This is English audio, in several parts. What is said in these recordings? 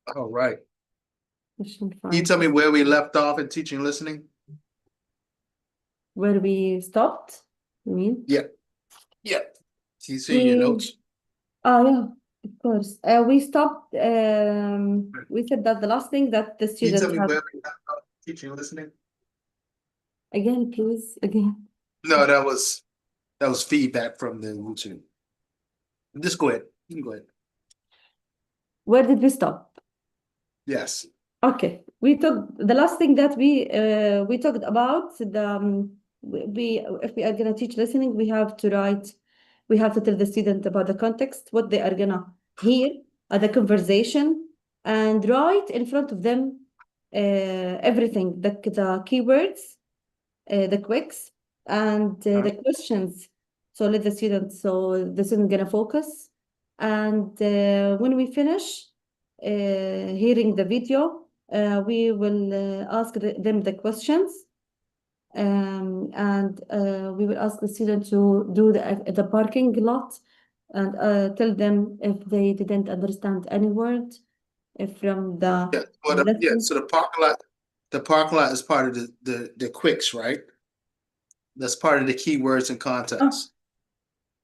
All right. Question Can you 5. tell me where we left off in teaching listening? Where we stopped, you mean? Yeah. Yeah. Can you see your We, notes? yeah, of course. We stopped, we said that the last thing that the Can you tell students me have, where we left off teaching listening? again, please, again. No, that was feedback from the YouTube. Just go ahead. You can go ahead. Where did we stop? Yes. Okay, we took the last thing that we talked about the we if we are gonna teach listening, we have to write, we have to tell the student about the context, what they are gonna hear at the conversation, and write in front of them everything, the keywords, the quicks, and Uh, the questions. So the student gonna focus, and when we finish hearing the video, we will ask them the questions, and we will ask the student to do the parking lot, and tell them if they didn't understand any word from the yeah. Yeah. lesson. So the parking lot is part of the quicks, right? That's part of the keywords and Oh, context.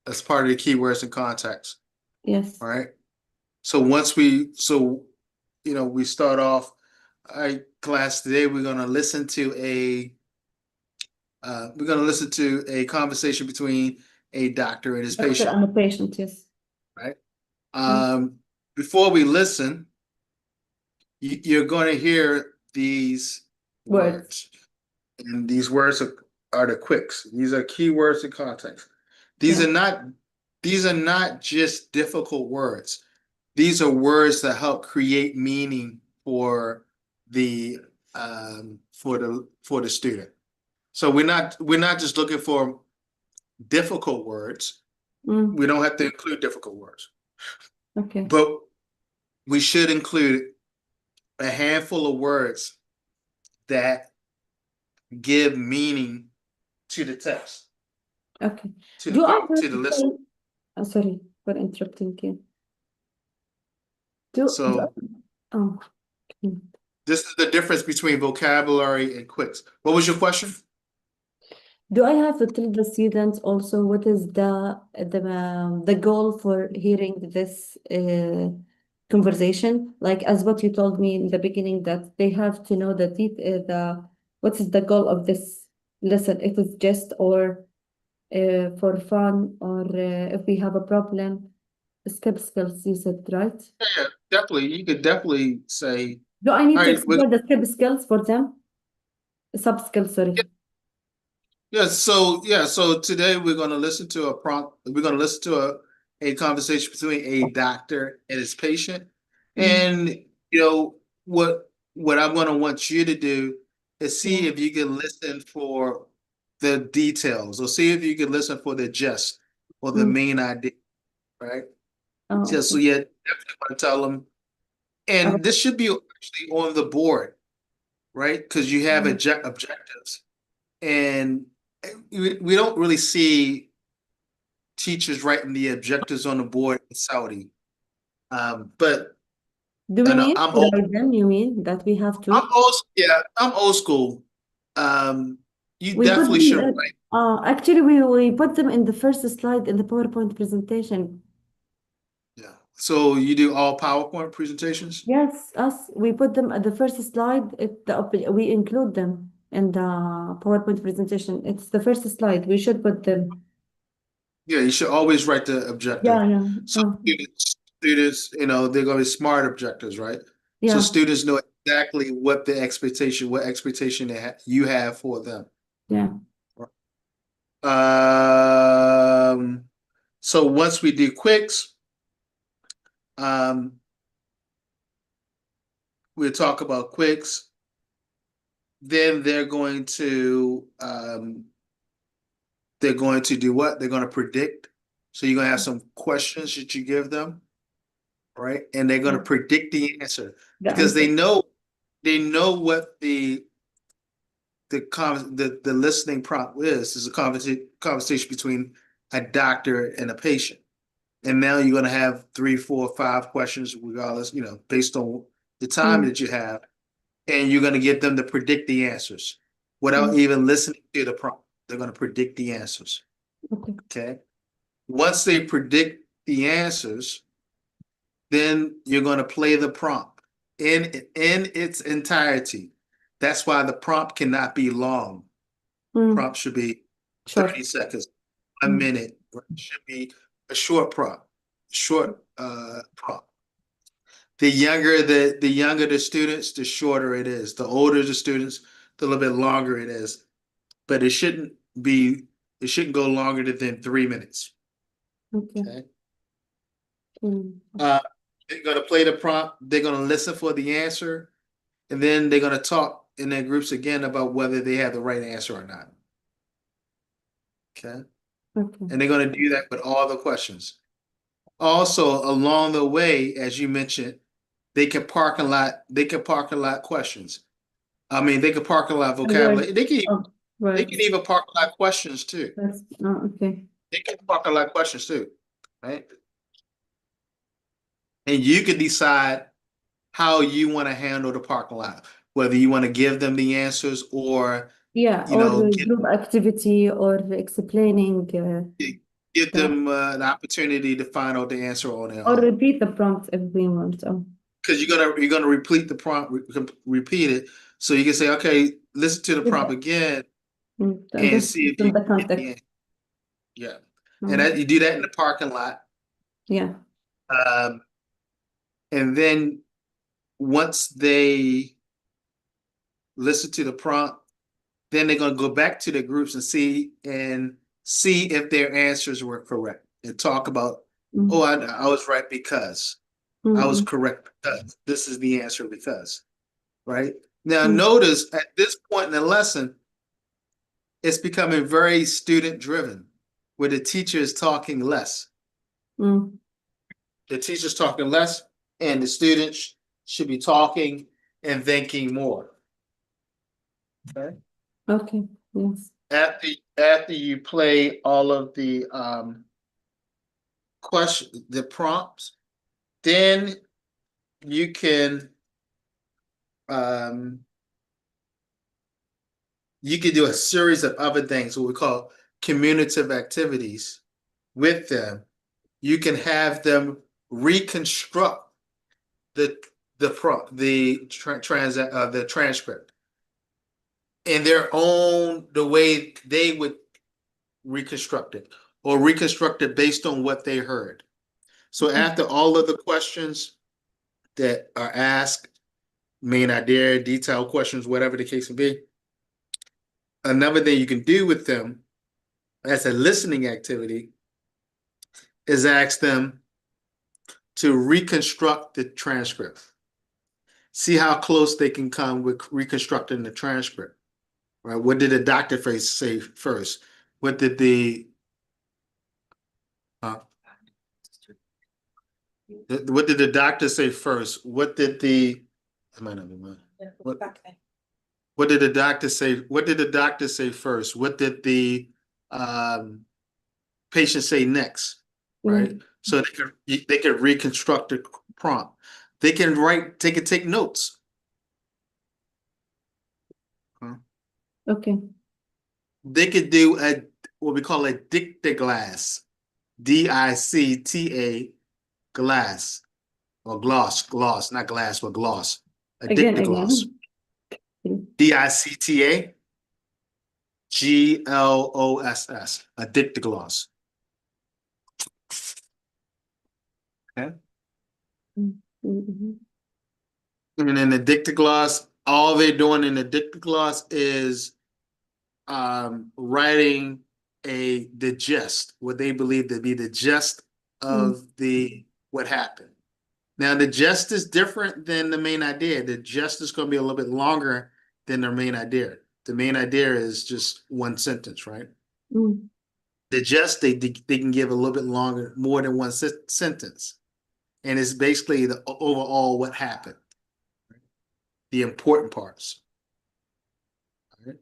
That's part of the keywords and context. yes. All right. So we start off. All right, class. Today we're gonna listen to a conversation between a doctor and his Doctor patient. and the patient, yes. Right. Yeah. Um, Before we listen, you're going to hear these Words. words, and these words are the quicks. These are keywords in context. These Yeah. are not these are not just difficult words. These are words that help create meaning for the for the student. So we're not just looking for difficult words. Mm, We don't have to include difficult words, okay. but we should include a handful of words that give meaning to the text, Okay. to Do I have to the to list. tell, sorry for interrupting you. Do I, So oh, okay. this is the difference between vocabulary and quicks. What was your question? Do I have to tell the students also what is the goal for hearing this conversation? Like as what you told me in the beginning, that they have to know the what is the goal of this lesson? If it's just or for fun, or if we have a problem. Skip skills, you said, right? Yeah, yeah, definitely. You could definitely say, Do I need all to right, explore the skip skills for them? Sub skills, sorry. so today we're going to listen to a prompt. We're going to listen to a conversation between a doctor and his patient. Mm, And what I'm going to want you to do is see yeah. if you can listen for the details, or see if you can listen for the gist or the Mm. main idea, right? Oh, Just so okay. you definitely want to tell them. And this should be actually on the board, right? Because you have Mm. objectives, and we don't really see teachers writing the objectives on the board in Saudi. But Do we and need to write them? You mean that we have to? I'm old school. Um, you We put definitely them, should write. actually, we put them in the first slide in the PowerPoint presentation. Yeah. So you do all PowerPoint presentations? Yes, us, we put them at the first slide. We include them in the PowerPoint presentation. It's the first slide. We should put them. Yeah, you should always write the objective. Yeah, yeah. So students, they're going to be smart objectives, right? So Yeah, students know exactly what expectation you have for them. yeah. Um, so once we do quicks, um, we'll talk about quicks. Then they're going to do what? They're going to predict. So you're going to have some questions that you give them, right? And they're going to Yeah. predict the answer The because answer. they know what the listening prompt is a conversation between a doctor and a patient. And now you're going to have 3, 4, 5 questions, regardless, based on the time Mm. that you have, and you're going to get them to predict the answers without Mm. even listening to the prompt. They're going to predict the answers. Okay. Okay. Once they predict the answers, then you're going to play the prompt in its entirety. That's why the prompt cannot be long. Mm. Prompt should be Sure. 30 seconds, a Mm. minute. It should be a short prompt. Short prompt. The younger the students, the shorter it is. The older the students, the little bit longer it is. But be it shouldn't go longer than 3 minutes. Okay. Okay. Mm. Uh, they're gonna play the prompt, they're gonna listen for the answer, and then they're gonna talk in their groups again about whether they have the right answer or not. Okay. Okay. And they're gonna do that with all the questions. Also, along the way, as you mentioned, they can park a lot questions. I mean, they can park a lot Word. vocabulary. Oh, They right. can even park a lot questions too. That's oh, okay. They can park a lot questions too, right? And you can decide how you want to handle the parking lot, whether you want to give them the answers or, Yeah, you or know, group activity or explaining give the them an opportunity to find out the answer on their or own. repeat the prompt if we want. Oh, Because you're gonna repeat the prompt, repeat it, so you can say, okay, listen to the with prompt the, again to and see understand if you the can get the context. answer. Yeah, and Mm. you do that in the parking lot, Yeah. um, and then once they listen to the prompt, then they're going to go back to the groups and see if their answers were correct and talk about, oh, Mm. I was right because I was Mm. correct because this is the answer because, right? Now Mm. notice at this point in the lesson, it's becoming very student driven, where the teacher is talking less. Mm. The teacher's talking less, and the students should be talking and thinking more. Okay. Okay. Yes. After you play all of the the prompts, then you can um, you can do a series of other things, what we call communicative activities with them. You can have them reconstruct the the transcript in their own the way they would reconstruct it or reconstruct it based on what they heard. So after all of the questions that are asked, main idea, detailed questions, whatever the case may be, another thing you can do with them as a listening activity is ask them to reconstruct the transcript. See how close they can come with reconstructing the transcript. Right? What did the doctor say first? What did uh, what did the doctor say first? What did the I might not be mine. What, what did the doctor say? What did the doctor say first? What did the um, patient say next? Yeah. Right. So they can reconstruct the prompt. They can write. They can take notes. Huh? Okay. They could do a what we call a dictoglass. DICTA glass or gloss, not glass, but gloss. A dictogloss. Again. Okay. DICTAGLOSS. A dictogloss. Okay. Mm. Mhm. And in the dictogloss, all they're doing in the dictogloss is writing the gist, what they believe to be the gist Mm. of the what happened. Now the gist is different than the main idea. The gist is going to be a little bit longer than the main idea. The main idea is just one sentence, right? Mm. The gist they can give a little bit longer, more than one sentence, and it's basically the overall what happened, the important parts. Right?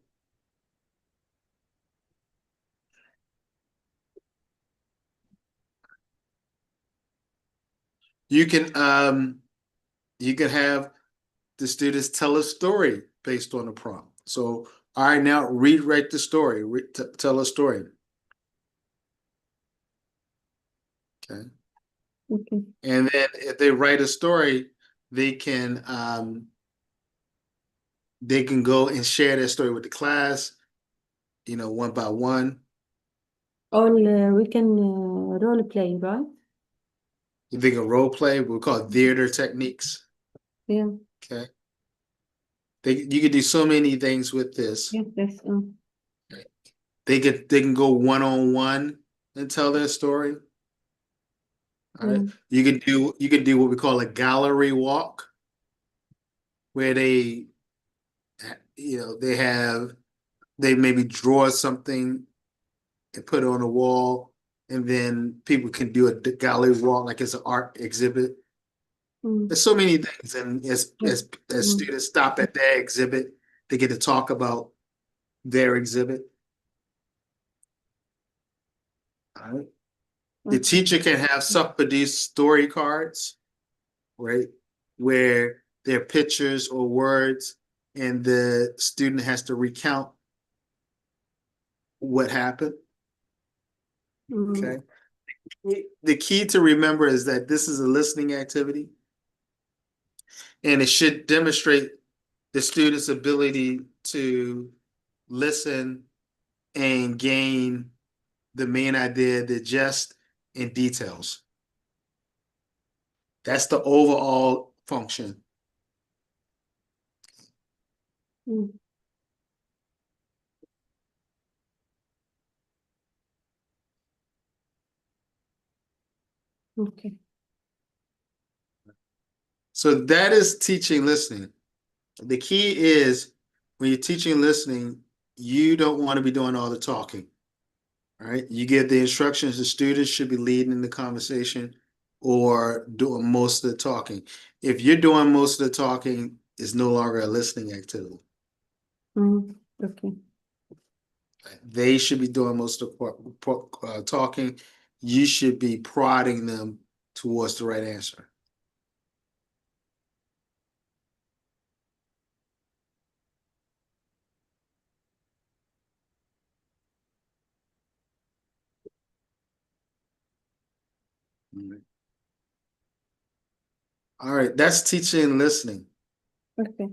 You can um you can have the students tell a story based on the prompt. So, all right, now rewrite the story, tell a story. Okay. Okay. And then if they write a story, they can go and share their story with the class, one by one. All we can role play, right? They can role play. We call it theater techniques. Yeah. Okay. You can do so many things with this. Yes. Yes. They can go one on one and tell their story. All right. Mm. You can do what we call a gallery walk, where they maybe draw something and put it on a wall, and then people can do a gallery walk like it's an art exhibit. Mm. There's so many things, and as Yes. as Mm. students stop at their exhibit, they get to talk about their exhibit. All right. The Okay. teacher can have self-produced story cards, right? Where there are pictures or words, and the student has to recount what happened. Mm. Okay. The key to remember is that this is a listening activity, and it should demonstrate the student's ability to listen and gain the main idea, the gist, and details. That's the overall function. Mm. Okay. So that is teaching listening. The key is when you're teaching listening, you don't want to be doing all the talking. All right. You give the instructions, the students should be leading the conversation or doing most of the talking. If you're doing most of the talking, it's no longer a listening activity. Mm. Okay. They should be doing most of the talking. You should be prodding them towards the right answer. All right, that's teaching and listening. Okay.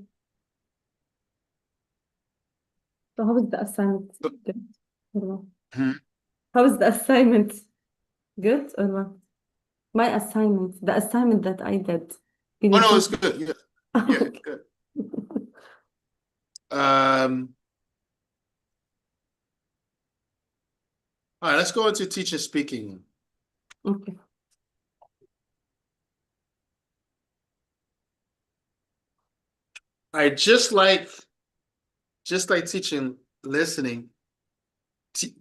So how is the assignment? Good or not? Hmm. How is the assignment? Good or not? My assignment, the assignment that I did. Did Oh you no, finish? it's good. Yeah, yeah, Okay. good. Um, all right, let's go into teacher speaking. Okay. All right, just like teaching listening,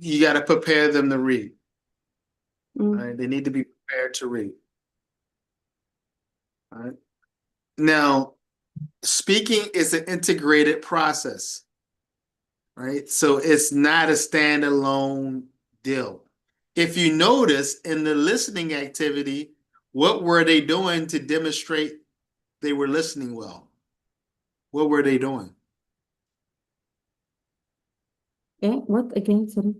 you got to prepare them to read. All Mm. right, they need to be prepared to read. All right. Now, speaking is an integrated process, right? So it's not a standalone deal. If you notice in the listening activity, what were they doing to demonstrate they were listening well? What were they doing? Eh, what again? Sorry.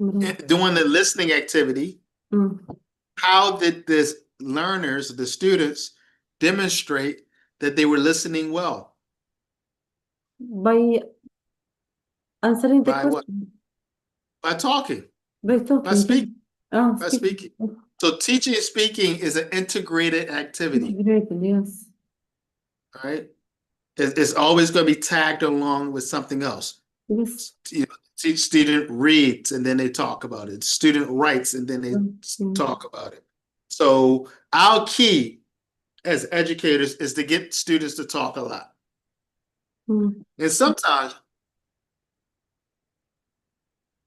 Imran. Doing the listening activity, Mm. how did the learners, the students, demonstrate that they were listening well? By answering the By what? question, By talking, by by talking. speaking, Ah, by speaking. speaking. So teaching and speaking is an integrated activity, Integrated, yes. right? It's always going to be tagged along with something else. Yes. Teach student reads and then they talk about it. Student writes and then they Mm. talk about it. So our key as educators is to get students to talk a lot. Mm. And sometimes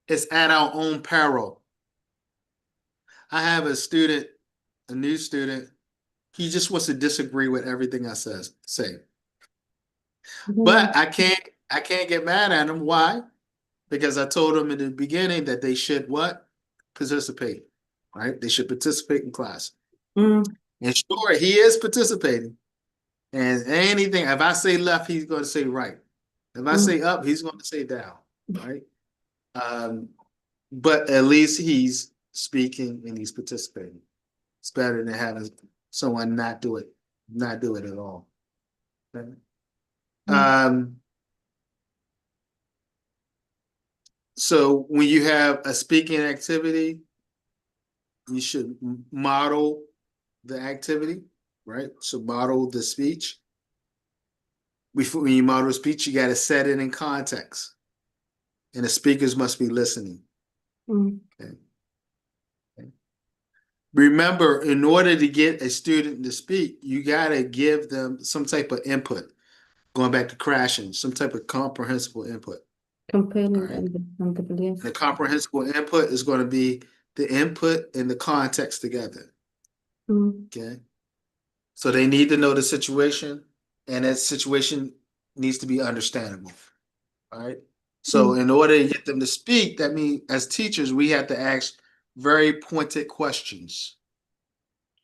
it's at our own peril. I have a new student, he just wants to disagree with everything I say. Yeah. But I can't get mad at him. Why? Because I told him in the beginning that they should what? Participate. Right? They should participate in class. Mm. And sure, he is participating. And anything, if I say left, he's going to say right. If I Mm. say up, he's going to say down, right? Um, but at least he's speaking and he's participating. It's better than having someone not do it at all. Okay? Mm. Um, so when you have a speaking activity, you should model the activity, right? So model the speech. Before when you model speech, you got to set it in context, and the speakers must be listening. Mm. Okay. Okay. Remember, in order to get a student to speak, you got to give them some type of input. Going back to crashing, some type of comprehensible input. All Compelling right. and understandable, The yes. comprehensible input is going to be the input and the context together. Mm. Okay. So they need to know the situation, and that situation needs to be understandable. All right. So Mm. in order to get them to speak, that means as teachers, we have to ask very pointed questions.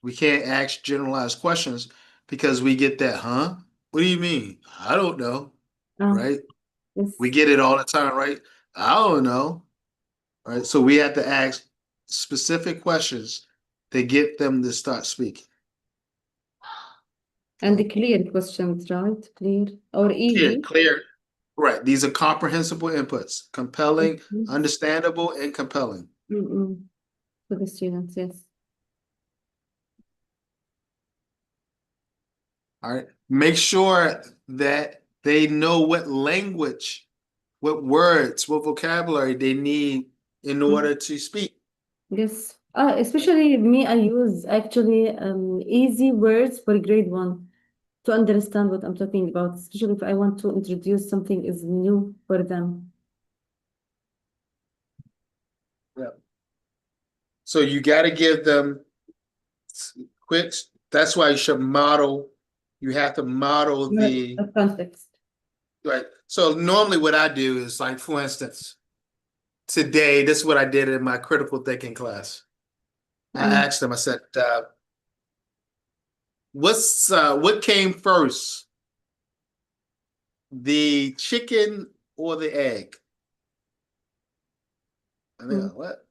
We can't ask generalized questions because we get that, huh? What do you mean? I don't know. Ah, Right? We yes. get it all the time, right? I don't know. Right? So we have to ask specific questions to get them to start speaking. And the Okay. clear questions, right? Clear or Clear, easy. clear. Right. These are comprehensible inputs, compelling, Yes. understandable, and compelling. Mm-mm. For the students, yes. All right. Make sure that they know what language, what words, what vocabulary they need in Mm. order to speak. Yes. Especially me, I use actually easy words for grade one to understand what I'm talking about, especially if I want to introduce something is new for them. Yeah. So you got to give them quick. That's why you should model. You have to model Not the a context. right. So normally, what I do is like, for instance, today, this is what I did in my critical thinking class. I Mm. asked them. I said, what came first, the chicken or the egg?" And they're like, Mm. "What?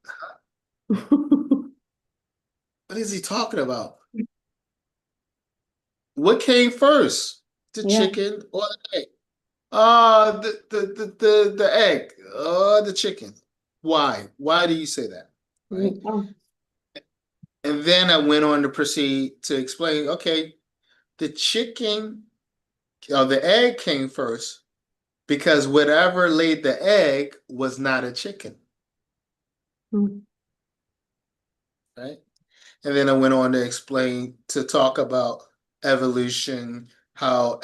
What is he talking about? What came first, the Yeah. chicken or the egg?" The egg. The chicken. Why? Why do you say that? Right. Mm. Oh. And then I went on to proceed to explain, okay, the chicken or the egg came first because whatever laid the egg was not a chicken, Mm. right? And then I went on to explain to talk about evolution, how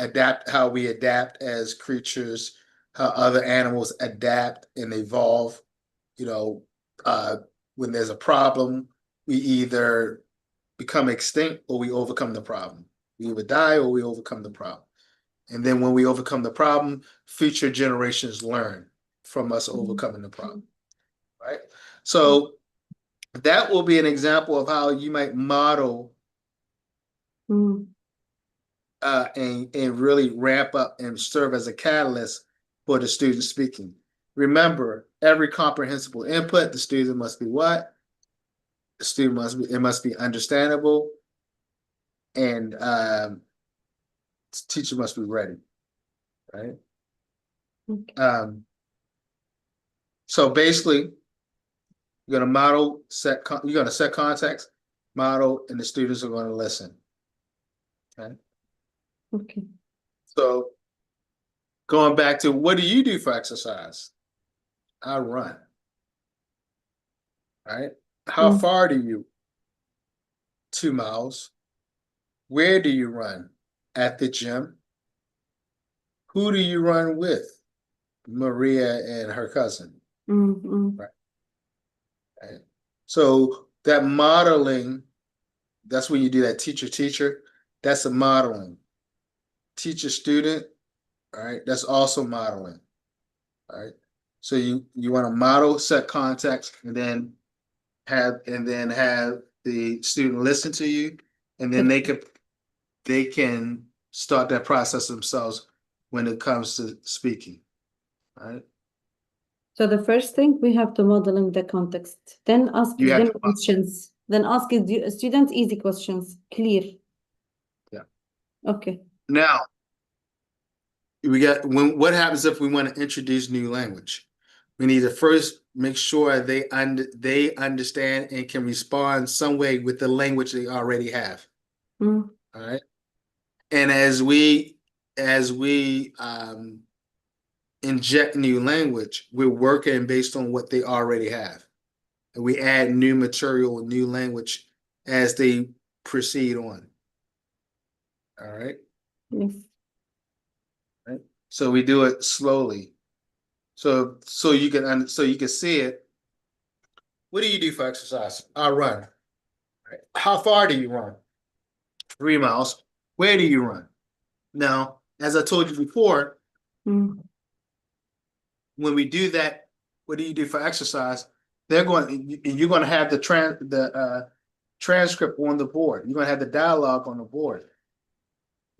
we adapt as creatures, how other animals adapt and evolve. You know, uh, when there's a problem, we either become extinct or we overcome the problem. We either die or we overcome the problem. And then when we overcome the problem, future generations learn from us Mm. overcoming the problem, right? So that will be an example of how you might model Mm. and really ramp up and serve as a catalyst for the student speaking. Remember, every comprehensible input, the student must be what? The student must be, it must be understandable, and teacher must be ready, right? Okay. Um, so basically, you're gonna model, you're gonna set context, model, and the students are gonna listen. Okay. Okay. So going back to what do you do for exercise? I run. Right. How Mm. far do you? 2 miles. Where do you run? At the gym. Who do you run with? Maria and her cousin. Mm. Mm. Right. Right. So that modeling, that's when you do that teacher. That's a modeling. Teacher student, all right, that's also modeling. All right. So you want to model, set context, and then have the student listen to you, and then But they can start that process themselves when it comes to speaking. All right. So the first thing we have to model in the context, then ask You have them to, questions, then ask students easy questions, clear. yeah. Okay. Now we got what happens if we want to introduce new language? We need to first make sure they understand and can respond some way with the language they already have. Mm. All right. And as we inject new language, we're working based on what they already have. And we add new material, new language as they proceed on. All right. Yes. Right. So we do it slowly. So you can see it. What do you do for exercise? I run. Right. How far do you run? 3 miles. Where do you run? Now, as I told you before, Mm. when we do that, what do you do for exercise? You're going to have the transcript on the board. You're going to have the dialogue on the board.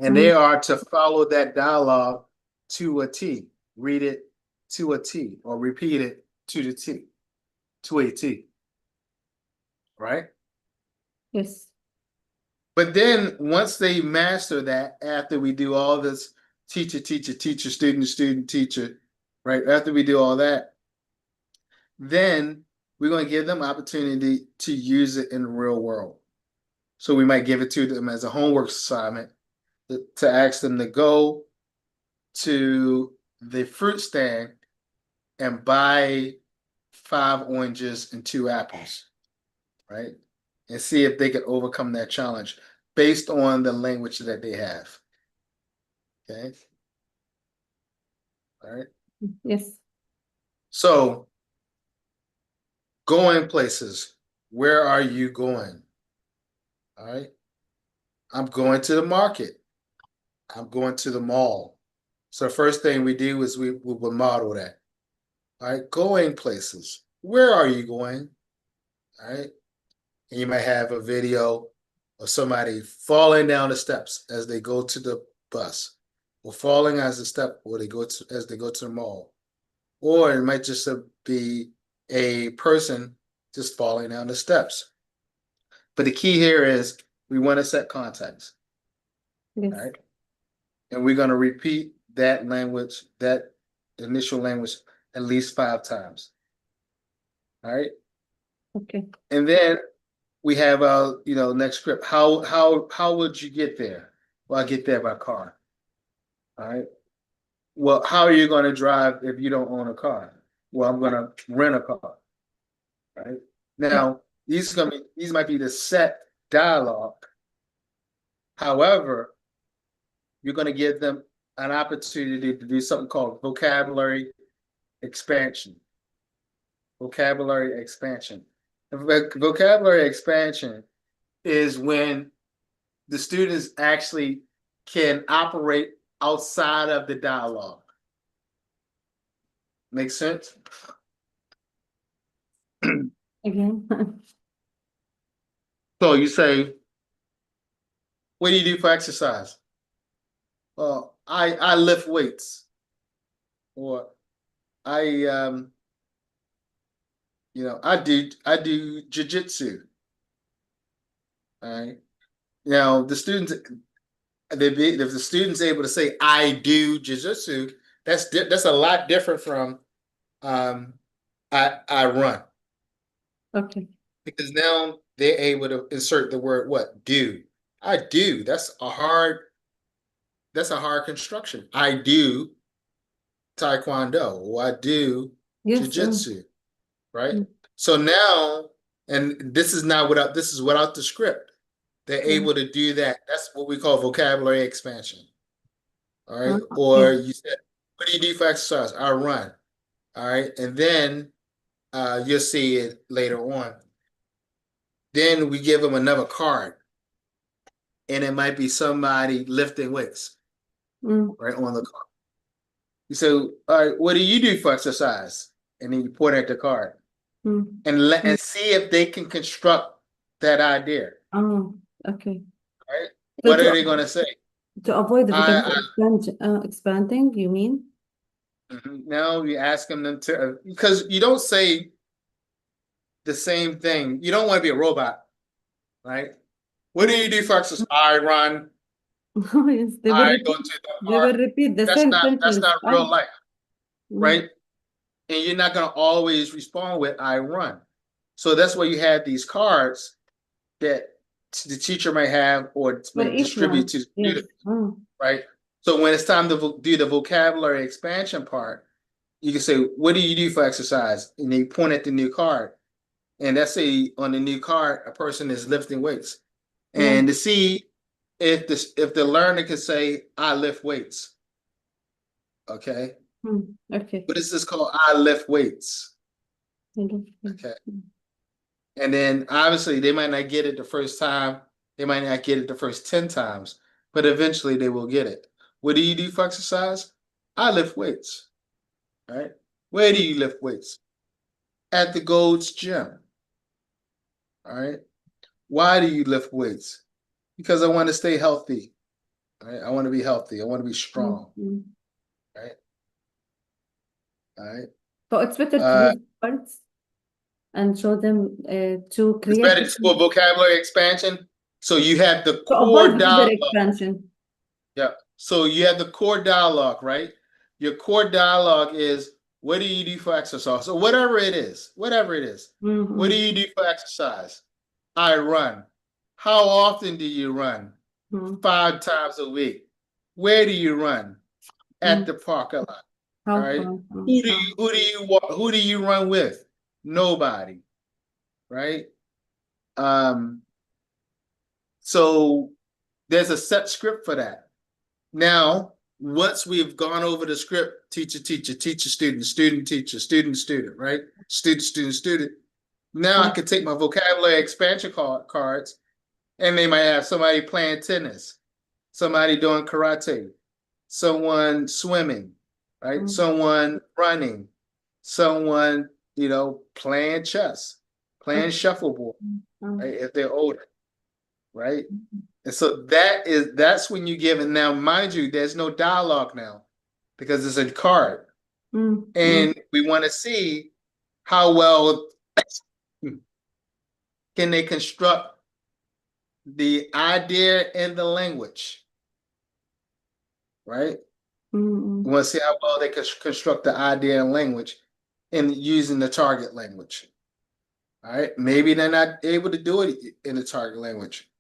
And they Mm. are to follow that dialogue to a T, read it to a T, or repeat it to the T, to a T, right? Yes. But then once they master that, after we do all this teacher, teacher, teacher, student, student, teacher, right? After we do all that, then we're going to give them opportunity to use it in the real world. So we might give it to them as a homework assignment to ask them to go to the fruit stand and buy 5 oranges and 2 apples, right? And see if they can overcome that challenge based on the language that they have. Okay. All right. Yes. So going places. Where are you going? All right. I'm going to the market. I'm going to the mall. So the first thing we do is we will model that. All right. Going places. Where are you going? All right. And you might have a video of somebody falling down the steps as they go to the bus, or falling as a step or as they go to the mall. Or it might just be a person just falling down the steps. But the key here is we want to set context. Yes. All right. And we're going to repeat that language, that initial language, at least 5 times. All right. Okay. And then we have our, next script. How would you get there? Well, I get there by car. All right. Well, how are you going to drive if you don't own a car? Well, I'm going to rent a car. Right. Now, these might be the set dialogue. However, you're going to give them an opportunity to do something called vocabulary expansion. Vocabulary expansion. Vocabulary expansion is when the students actually can operate outside of the dialogue. Make sense? Again. So you say, what do you do for exercise? Well, I lift weights, or I I do jujitsu. All right. Now the students, if the student's able to say I do jujitsu, that's a lot different from um I run, Okay. because now they're able to insert the word what do. I do. That's a hard construction. I do taekwondo, or I do Yes. jujitsu, right? Mm. So now, and this is without the script. They're Mm. able to do that. That's what we call vocabulary expansion. All right. Yes. Or you said, what do you do for exercise? I run. All right. And then you'll see it later on. Then we give them another card, and it might be somebody lifting weights Mm. right on the card. You say, all right, what do you do for exercise? And then you point at the card Mm. and see if they can construct that idea. Oh, okay. Right? So What are they going to say? To avoid the I, vocabulary expanding, you mean? now you ask them to, because you don't say the same thing. You don't want to be a robot, right? What do you do for exercise? I run. Oh, yes, I go to the they will park. repeat the That's same not that's sentence. not real life, Mm, right? And you're not gonna always respond with I run. So that's why you have these cards that the teacher may have or for may each distribute one, to the yes. student, right? So when it's time to do the vocabulary expansion part, you can say, "What do you do for exercise?" And they point at the new card, and let's say on the new card, a person is lifting weights, Yeah. and to see if the learner can say, "I lift weights," okay. Okay. What is this called? I lift weights. I don't think. Okay. And then obviously they might not get it the first time. They might not get it the first 10 times, but eventually they will get it. What do you do for exercise? I lift weights. Right? Where do you lift weights? At the Gold's Gym. All right. Why do you lift weights? Because I want to stay healthy. Right? I want to be healthy. I want to be strong. Mm. Right? All right. So it's better to Uh, use words and show them to it's create better for vocabulary expansion. So you have the to avoid core further dialogue. expansion. Yeah. So you have the core dialogue, right? Your core dialogue is what do you do for exercise? Or whatever it is, whatever it is. What do Mm-hmm. you do for exercise? I run. How often do you run? Mm-hmm. 5 times a week. Where do you run? At Mm. the parking lot. All How right. far? Who do you run with? Nobody. Right? Um, so there's a set script for that. Now, once we've gone over the script, teacher, teacher, teacher, student, student, teacher, student, student, right? Student, student, student. Now I Mm. can take my vocabulary expansion cards, and they might have somebody playing tennis, somebody doing karate, someone swimming, right? Mm. Someone running, someone, playing chess, playing Okay. shuffleboard, Mm. right? If they're older, right? And so that's when you give it. Now, mind you, there's no dialogue now because it's a card. Mm. Mm. And we want to see how well can they construct the idea and the language, right? We Mm. want to see how well they can construct the idea and language in using the target language. All right. Maybe they're not able to do it in the target language,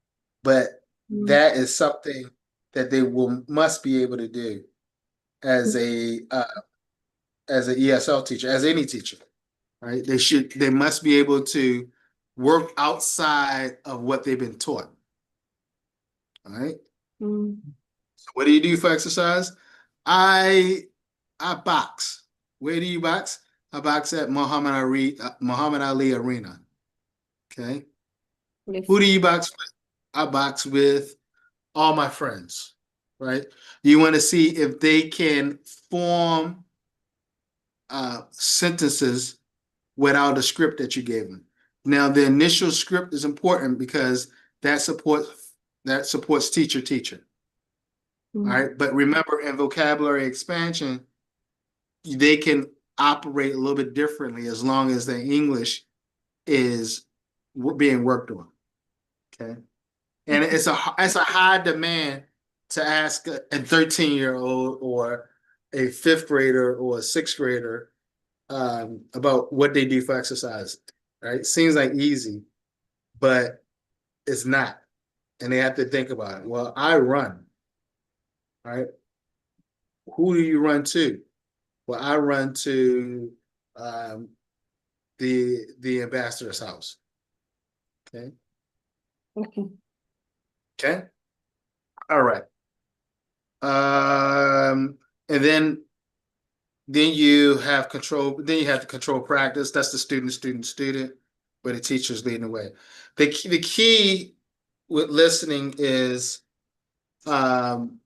but Mm. that is something that they must be able to do as Mm. an ESL teacher, as any teacher, right? They must be able to work outside of what they've been taught. All right. Mm. So what do you do for exercise? I box. Where do you box? I box at Muhammad Ali Arena. Okay. Yes. Who do you box with? I box with all my friends. Right. You want to see if they can form sentences without a script that you gave them. Now, the initial script is important because that supports teacher. All Mm. right. But remember, in vocabulary expansion, they can operate a little bit differently as long as the English is being worked on. Okay. And Okay. it's a high demand to ask a 13-year-old or a fifth grader or a sixth grader about what they do for exercise. Right? Seems like easy, but it's not. And they have to think about it. Well, I run. Right? Who do you run to? Well, I run to um, the ambassador's house. Okay. Okay. Okay. All right. And then you have control. Then you have the control practice. That's the student, where the teacher's leading the way. The key with listening is um,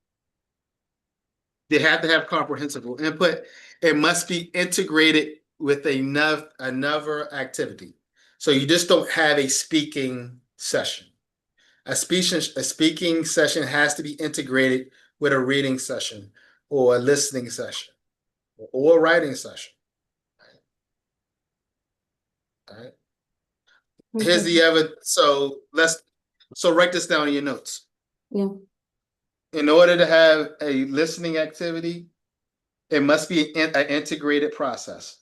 they have to have comprehensible input. It must be integrated with another activity. So you just don't have a speaking session. A speaking session has to be integrated with a reading session or a listening session or a writing session. All right. Here's Okay. the other. So write this down in your notes. Yeah. In order to have a listening activity, it must be an integrated process.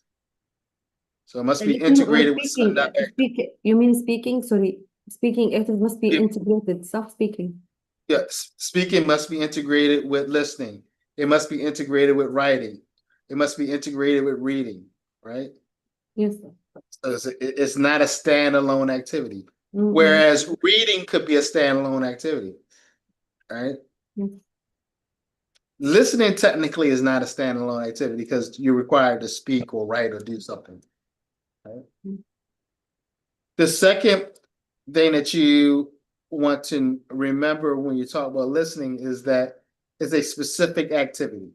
So it must be Listening or integrated with speaking, another. you mean speaking? Sorry, speaking active must be integrated. Stop speaking. Yes, speaking must be integrated with listening. It must be integrated with writing. It must be integrated with reading, right? Yes. So it's not a standalone activity. Mm-mm. Whereas reading could be a standalone activity, right? Yes. Listening technically is not a standalone activity because you're required to speak or write or do something, right? Mm. The second thing that you want to remember when you talk about listening is that it's a specific activity.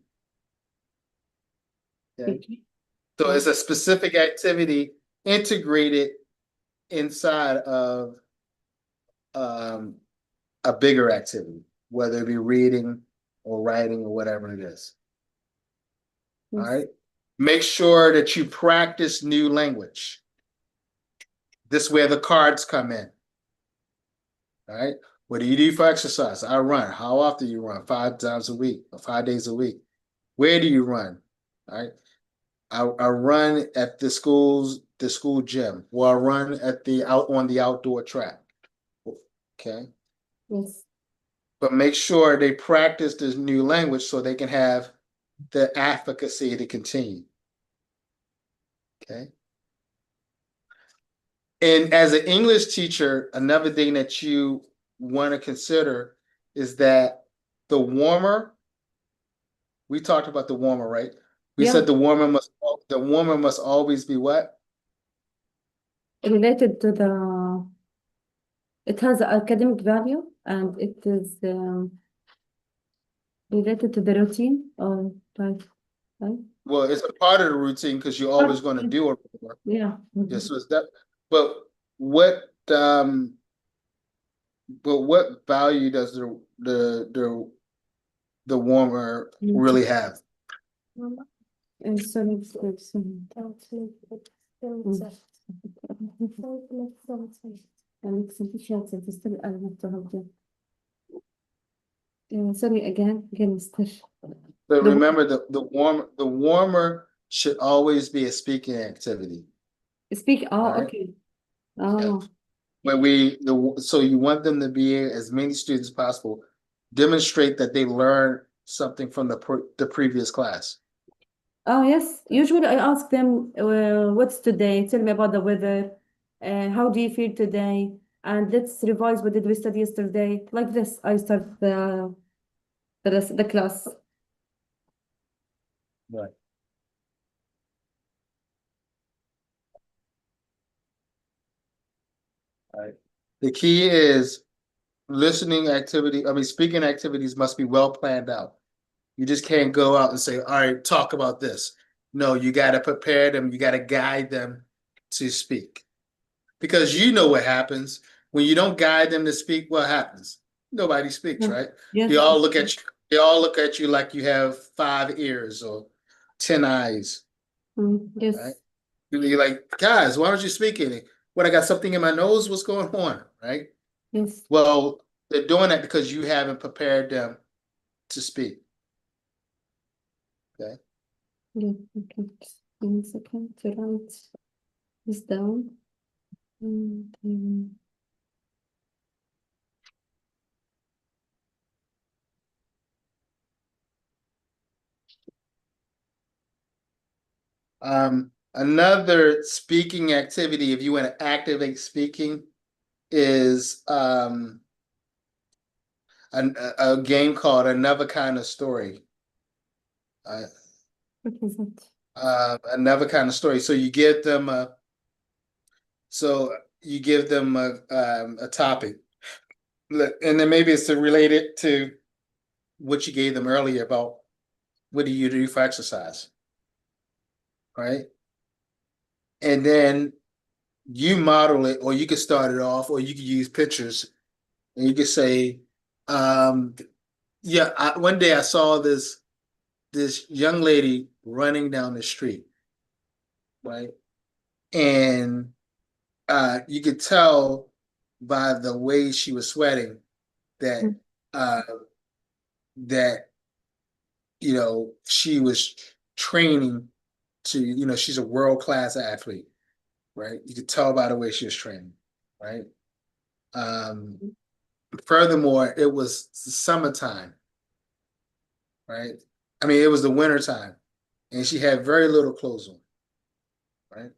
Okay. Speaking. So Yeah. it's a specific activity integrated inside of um, a bigger activity, whether it be reading or writing or whatever it is. All Yes. right. Make sure that you practice new language. This is where the cards come in. All right. What do you do for exercise? I run. How often do you run? 5 times a week or 5 days a week. Where do you run? All right. I run at the school gym, or I run at the outdoor track. Okay. Yes. But make sure they practice this new language so they can have the efficacy to continue. Okay. And as an English teacher, another thing that you want to consider is that the warmer, we talked about the warmer, right? We Yeah. said the warmer must always be what? Related to it has academic value and it is related to the routine or right? Well, it's a part of the routine because you're But always going to do it. yeah. Yes, so it's that. But what um what value does the warmer Mm. really have? Sorry, sorry. Sorry again, Mr. But The remember the warmer should always be a speaking activity. speak. All Oh, right. okay. Yeah. Oh, So you want them to be as many students as possible, demonstrate that they learn something from the previous class. oh yes. Usually I ask them, what's today? Tell me about the weather. How do you feel today? And let's revise what did we study yesterday. Like this, I start the class. Right. Right. The key is speaking activities must be well planned out. You just can't go out and say, all right, talk about this. No, you got to prepare them. You got to guide them to speak. Because you know what happens when you don't guide them to speak, what happens? Nobody speaks, Yeah. right? They Yes. all look at you, they all look at you like you have 5 ears or 10 eyes, right? Yes. You're like, guys, why don't you speak any? What, I got something in my nose? What's going on? Right? Yes. Well, they're doing that because you haven't prepared them to speak. Okay. Yeah. Okay. 1 second to write this down. And, Another speaking activity, if you want to activate speaking, is a game called Another Kind of Story. what is it? Another kind of story. So you give them a topic, and then maybe it's related to what you gave them earlier about what do you do for exercise, right? And then you model it, or you can start it off, or you can use pictures, and you can say, um, Yeah, one day I saw this young lady running down the street, right? And you could tell by the way she was sweating that Mm, uh that she was training to, she's a world-class athlete, right? You could tell by the way she was training, right? Um, Furthermore, it was summertime, right? I mean, it was the winter time, and she had very little clothes on, right?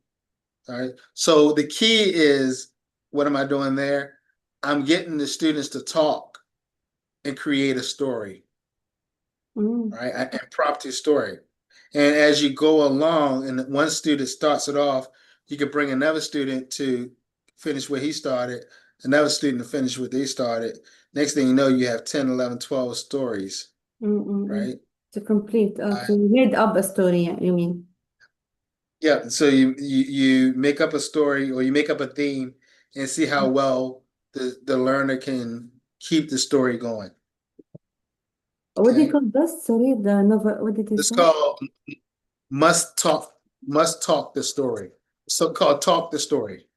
All right. So the key is, what am I doing there? I'm getting the students to talk and create a story, mm, right? An impromptu story. And as you go along, and one student starts it off, you could bring another student to finish where he started, another student to finish what they started. Next thing you know, you have 10, 11, 12 stories, mm. right? To complete, Uh, to made up a story, yeah, you mean? yeah, so you make up a story, or you make up a theme, and see how well the learner can keep the story going. What do you Okay. call this? Sorry, the novel. What did you It's say? called must talk must talk the story. So called talk the story.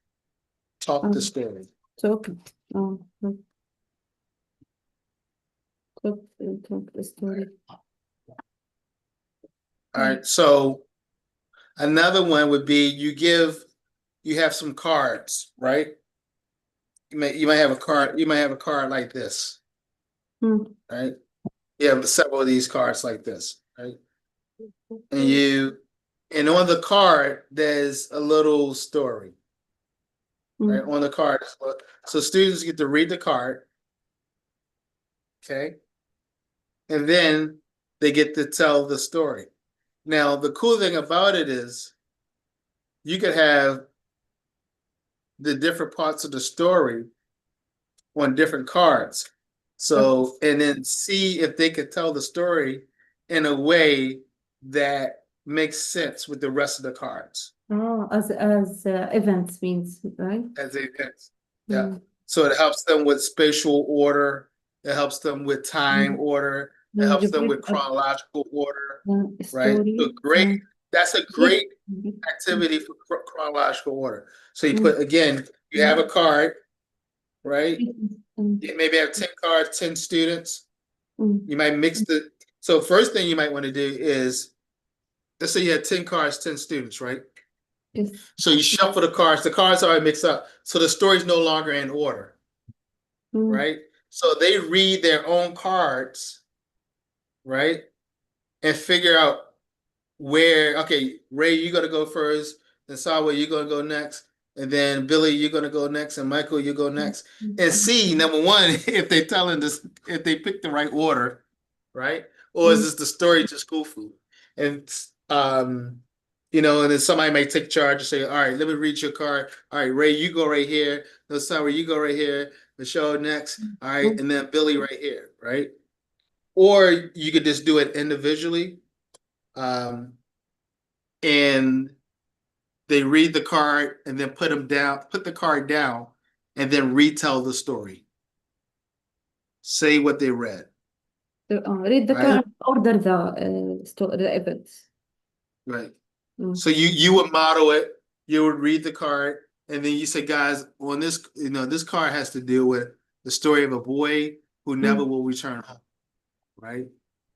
Talk the Um, story. talk. Talk, talk the story. All right. So another one would be, you have some cards, right? You might have a card, like this, Mm. right? You have several of these cards like this, right? And on the card there's a little story, right? Mm. On the card. So students get to read the card, okay? And then they get to tell the story. Now, the cool thing about it is you could have the different parts of the story on different cards. Okay. So, and then see if they could tell the story in a way that makes sense with the rest of the cards Oh, as events means, right? as they yeah. Mm. So it helps them with spatial order. It helps them with time Mm. order. It Mm. helps You them build with up chronological order, a right? story. That's a Yes. great activity for chronological order. So you Mm. put, again, you have Mm. a card, right? Mm. You maybe have 10 cards, 10 students. Mm. You might mix so first thing you might want to do is, let's say you have 10 cards, 10 students, right? Yes. So you shuffle the cards already mixed up. So the story's no longer in order, Mm. right? So they read their own cards, right? And figure out where, okay, Ray, you're gonna go first, then Sawa, you're gonna go next, and then Billy, you're gonna go next, and Michael, you go next. And Mm. see, number one, if they telling this, if they pick the right order, right? Or is Mm. this the story just goofy? And and then somebody may take charge and say, all right, let me read your card. All right, Ray, you go right here. No, Sawa, you go right here. Michelle next. All right, Mm. and then Billy right here, right? Or you could just do it individually. Um, and they read the card and then put the card down, and then retell the story. Say what they read, Read the right? card, order the events. Right. Mm. So you would model it, you would read the card, and then you say, guys, on this, this card has to deal with the story of a boy who never Mm. will return home, right?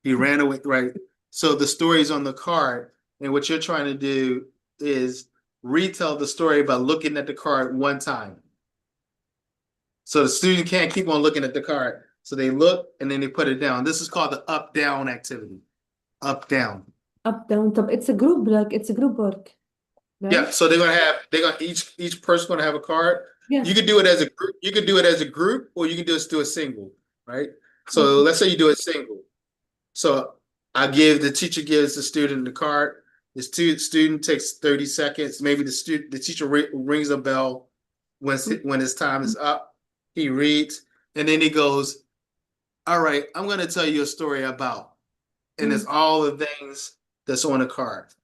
He ran away, right? So the story is on the card, and what you're trying to do is retell the story by looking at the card one time. So the student can't keep on looking at the card. So they look and then they put it down. This is called the up down activity. Up down. Up, down, top. It's a group, like it's a group work, Yeah. right? So they're gonna each person gonna have a card. Yeah. You could do it as a group. You could do it as a group, or you can just do a single, right? So Okay. let's say you do a single. So the teacher gives the student the card. Student takes 30 seconds. Maybe the teacher rings a bell Mm. when his time is up. He reads, and then he goes, all right, I'm going to tell you a story about, and it's Mm. all the things that's on the card.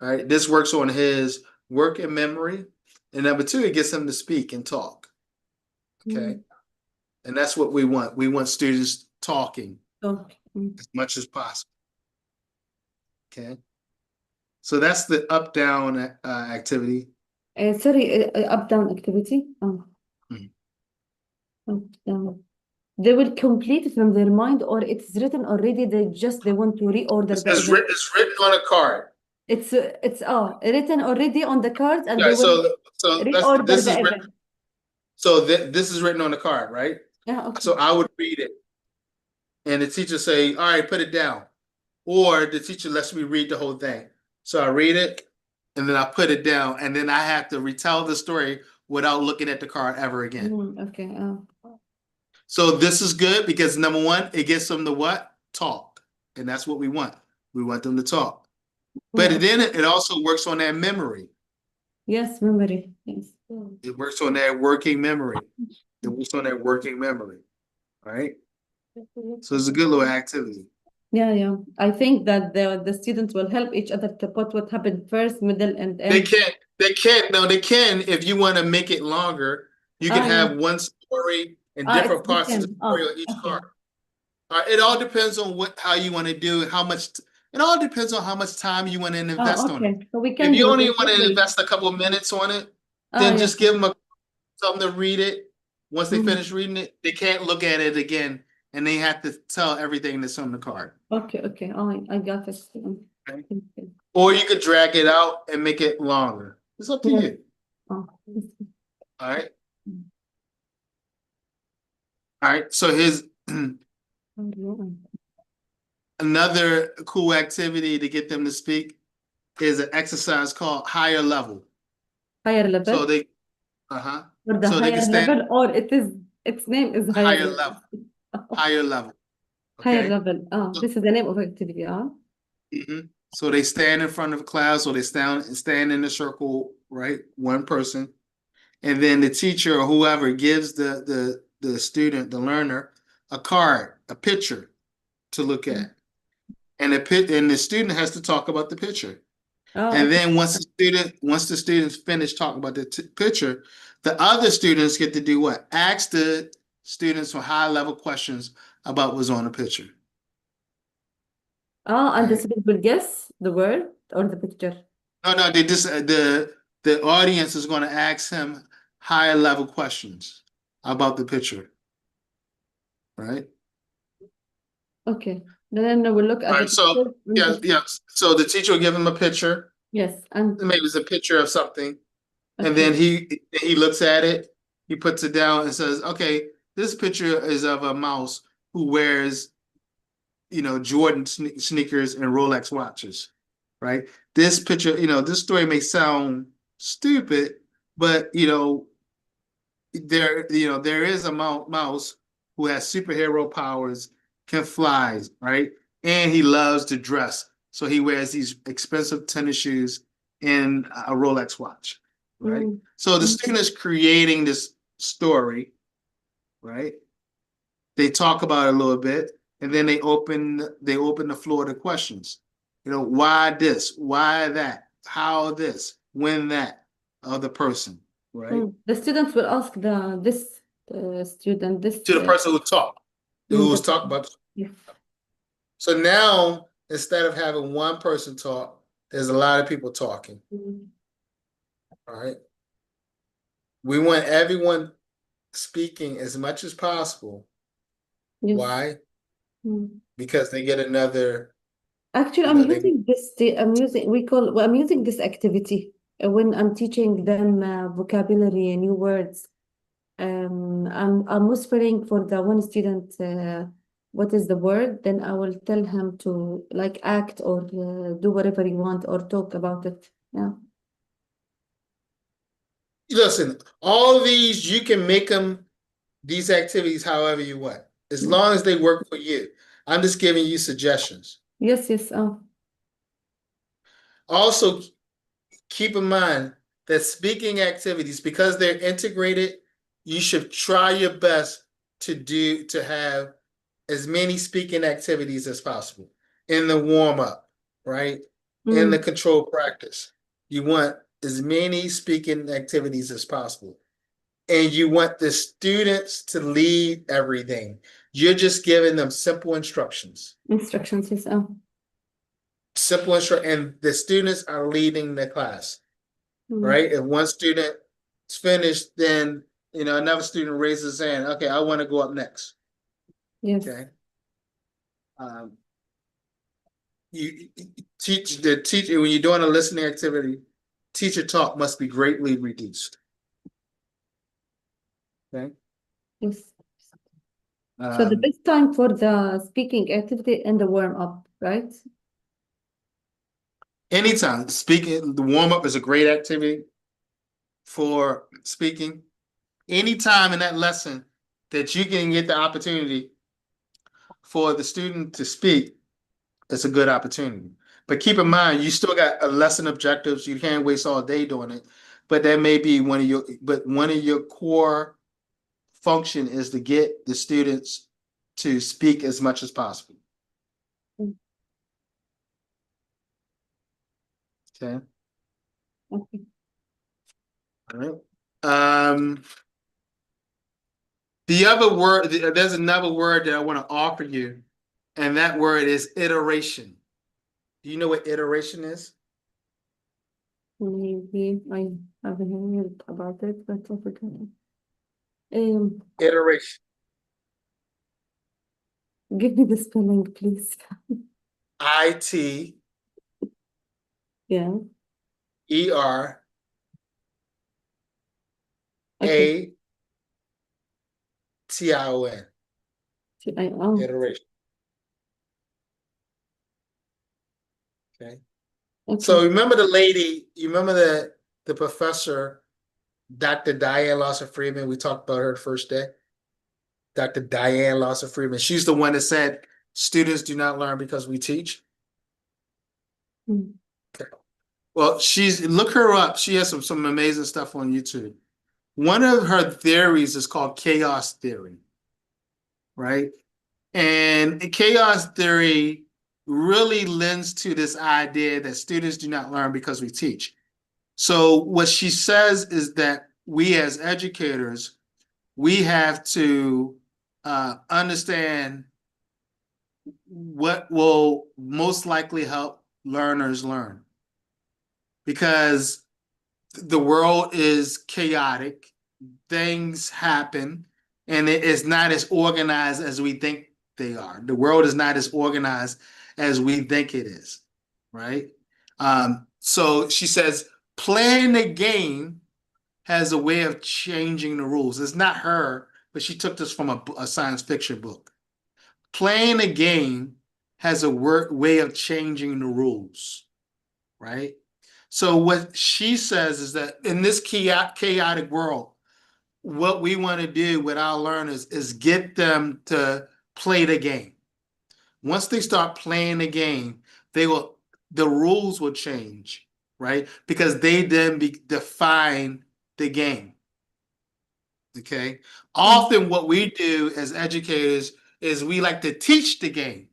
All right, this works on his work and memory. And number two, it gets him to speak and talk. Okay. Mm. And that's what we want. We want students talking. Okay. as much as possible. Okay. So that's the up down activity. Sorry, up down activity. Oh, Mhm. up down. They will complete it from their mind, or it's written already. They want to reorder the event. It's written on a card. It's written already on the cards, and Yeah. they will So reorder this the is written. event. So this is written on the card, right? Yeah. Okay. So I would read it, and the teacher say, "All right, put it down," or the teacher lets me read the whole thing. So I read it, and then I put it down, and then I have to retell the story without looking at the card ever again. Okay. So this is good because number one, it gets them to what? Talk. And that's what we want. We want them to talk. But Yeah. then it also works on their memory. Yes, memory. Yes. It works on their working memory. It works on their working memory. Right? So it's a good little activity. Yeah. I think that the students will help each other to put what happened first, middle, and They end. can, they can, if you want to make it longer, you can Yeah. have one story and different They parts of the can. story on each Okay. card. It all depends on how you want to do it, it all depends on how much time you want to invest on it. Okay. So we If can you do it only in want this to way. invest a couple of minutes on it, then Yeah. just give them something to read it. Once they Mm. finish reading it, they can't look at it again, and they have to tell everything that's on the card. Okay. I got it. Okay? Thank you. Or you could drag it out and make it longer. It's up to Yes. you. Yes. All right. All right. So here's another cool activity to get them to speak is an exercise called higher level. Higher So level. they, For the so they can higher stand level, or its name is higher higher level. level, higher level. Higher Okay. level. This is the name of activity. Mhm. So they stand in front of class, or they stand in a circle, right? One person, and then the teacher or whoever gives the student, the learner, a card, a picture to look at, and the student has to talk about the picture. And Okay. then once the students finish talking about the picture, the other students get to do what? Ask the students some high level questions about what's on the picture. And the Right? student will guess the word or the picture. No, they just the audience is going to ask him higher level questions about the picture, right? Okay. Then we'll look at All the right. So picture. yeah. So the teacher will give him a picture. Yes. And Maybe it's a picture of something, and okay. then he looks at it. He puts it down and says, "Okay, this picture is of a mouse who wears, Jordan sneakers and Rolex watches, right? This picture, this story may sound stupid, but there is a mouse who has superhero powers, can fly, right? And he loves to dress. So he wears these expensive tennis shoes and a Rolex watch, right? Mm. So the student is creating this story, right? They talk about it a little bit, and then they open the floor to questions. Why this? Why that? How this? When that? Other person, right? The students will ask this student To this the person who talked, who was the, talking about. yes. So now, instead of having one person talk, there's a lot of people talking. All right. We want everyone speaking as much as possible. Yes. Why? Mm. Because they get another. Actually, You I'm know, they. using I'm using this activity when I'm teaching them vocabulary and new words. I'm whispering for the one student what is the word, then I will tell him to like act or do whatever you want or talk about it. Yeah. Listen, all these you can make them these activities however you want, as long as they work for you. I'm just giving you suggestions. Yes. Also, keep in mind that speaking activities, because they're integrated, you should try your best to have as many speaking activities as possible in the warm up, right? In the control practice. You want as many speaking activities as possible. And you want the students to lead everything. You're just giving them simple instructions. Instructions, yes. And the students are leading the class, Mm. right? If one student is finished, then another student raises his hand. Okay, I want to go up next. Yes. Okay. You teach the teacher when you're doing a listening activity, teacher talk must be greatly reduced. Okay. Yes. So the best time for the speaking activity and the warm up, right? Anytime speaking, the warm up is a great activity for speaking. Anytime in that lesson that you can get the opportunity for the student to speak, it's a good opportunity. But keep in mind, you still got a lesson objectives. You can't waste all day doing it. But that may be one of your core function is to get the students to speak as much as possible. Okay. Okay. All right. The other word, there's another word that I want to offer you, and that word is iteration. Do you know what iteration is? Maybe I haven't heard about it, but I forgot it. Iteration. Give me the spelling, please. I-T-E-R-A-T-I-O-N. Yeah. Okay. Iteration. Okay. Okay. So remember you remember the professor, Dr. Diane Lawson Freeman, we talked about her the first day. Dr. Diane Lawson Freeman. She's the one that said students do not learn because we teach. Mm. Okay. Well, look her up. She has some amazing stuff on YouTube. One of her theories is called chaos theory, right? And chaos theory really lends to this idea that students do not learn because we teach. So what she says is that we as educators, we have to understand what will most likely help learners learn, because the world is chaotic, things happen, and it is not as organized as we think they are. The world is not as organized as we think it is, right? So she says playing the game has a way of changing the rules. It's not her, but she took this from a science fiction book. Playing a game has a way of changing the rules, right? So what she says is that in this chaotic world, what we want to do with our learners is get them to play the game. Once they start playing the game, the rules will change, right? Because they then define the game. Okay. Often what we do as educators is we like to teach the game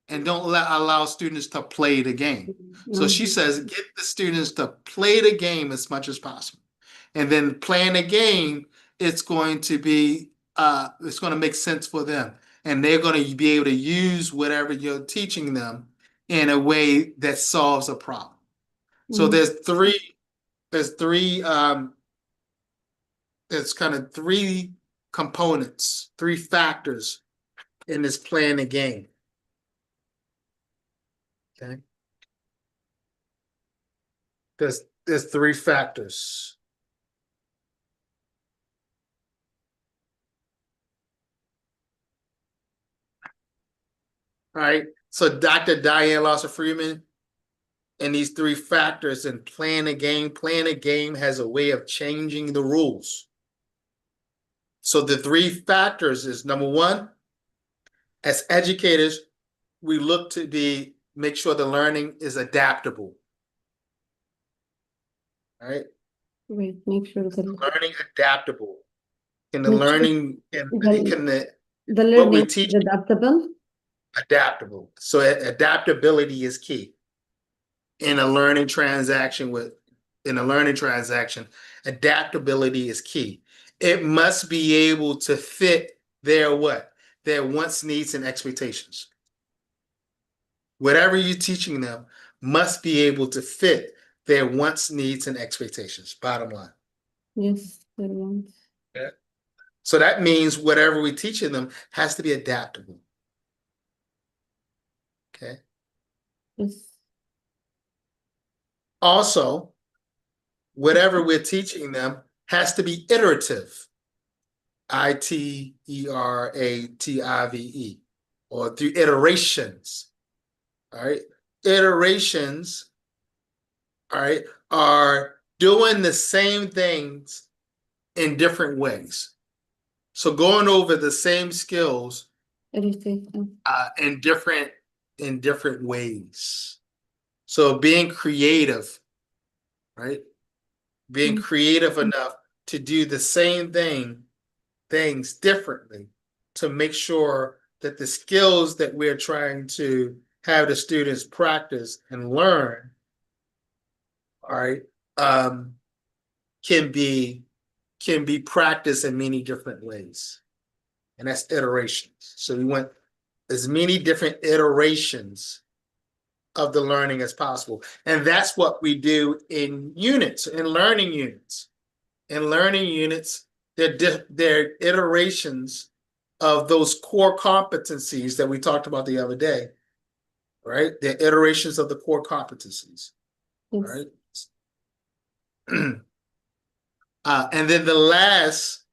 and don't allow students to play the game. So she says, get the students to play the game as much as possible. And then playing the game, it's going to make sense for them. And they're going to be able to use whatever you're teaching them in a way that solves a problem. So there's kind of three components, three factors in this playing the game. Okay. There's three factors. All right. So Dr. Diane Lawson Freeman and these three factors in playing a game has a way of changing the rules. So the three factors is number one, as educators, we look to make sure the learning is adaptable. All right. Wait, make sure the Learning adaptable. Can the make sure learning the what learning we is teach adaptable. adaptable. So adaptability is key in a learning transaction. Adaptability is key. It must be able to fit their what? their wants, needs, and expectations. Whatever you're teaching them must be able to fit their wants, needs, and expectations, bottom line. Yes, there wants. Yeah. So that means whatever we're teaching them has to be adaptable. Okay. Yes. Also, whatever we're teaching them has to be iterative. iterative, or through iterations. All right. Iterations, all right, are doing the same things in different ways. So going over the same skills Irritating. in different ways. So being creative, right? Being creative enough to do the same things differently to make sure that the skills that we're trying to have the students practice and learn, all right, can be practiced in many different ways. And that's iterations. So we want as many different iterations of the learning as possible. And that's what we do in units, in learning units. In learning units, they're iterations of those core competencies that we talked about the other day, right? They're iterations of the core competencies, Yes. right? And then the last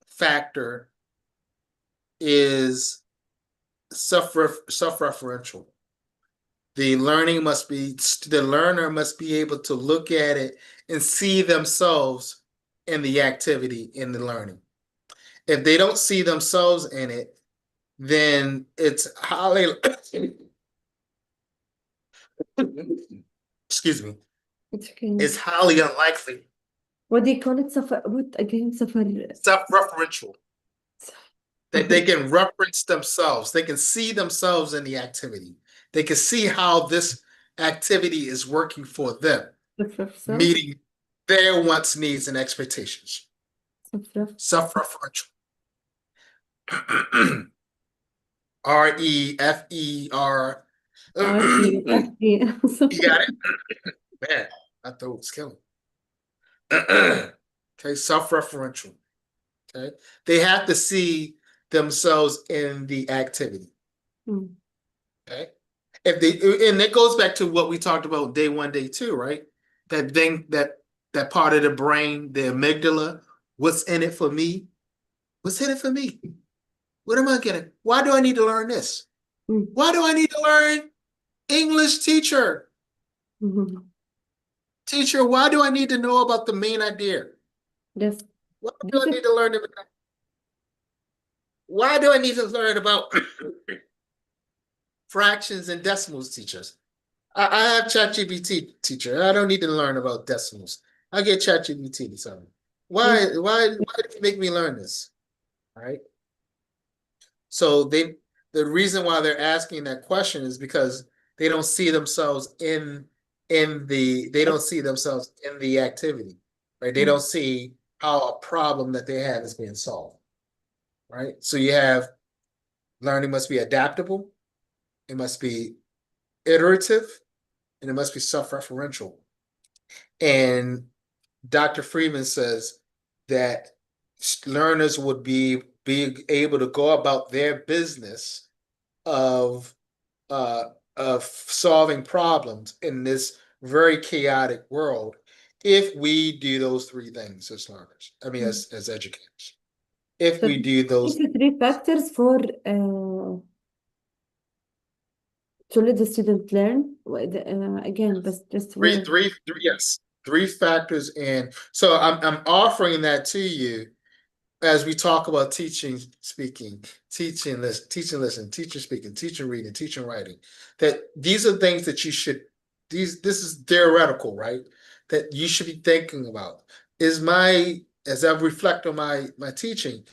factor is self-referential. The learner must be able to look at it and see themselves in the activity, in the learning. If they don't see themselves in it, then it's highly excuse me, It's okay. it's highly unlikely. What do you call it? Suffer, what again? Suffer. Self-referential. That they can reference themselves. They can see themselves in the activity. They can see how this activity is working for them, meeting their wants, needs, and expectations. Self-referential. REFER. R-E-F-E. You got it? Man, I thought it was killing. Okay, self-referential. Okay. They have to see themselves in the activity. Okay. If they, and it goes back to what we talked about day one, day two, right? That thing, that part of the brain, the amygdala, what's in it for me? What's in it for me? What am I getting? Why do I need to learn this? Why do I need to learn English, teacher? Teacher, why do I need to know about the main idea? Yes. Why do I need to learn about? Why do I need to learn about fractions and decimals, teachers? I have ChatGPT, teacher. I don't need to learn about decimals. I get ChatGPT to tell me. Why did you make me learn this? All right. So the reason why they're asking that question is because they don't see themselves in the activity, right? They don't see how a problem that they have is being solved, right? So you have learning must be adaptable, it must be iterative, and it must be self-referential. And Dr. Freeman says that learners would be able to go about their business of solving problems in this very chaotic world if we do those three things as learners. I mean, as educators. If we do those three factors for to let the student learn again, but just three factors in. So I'm offering that to you as we talk about teaching, speaking, teaching, listen, teaching, speaking, teaching, reading, teaching, writing, that these are things that you should, this is theoretical, right? That you should be thinking about. As I reflect on my teaching,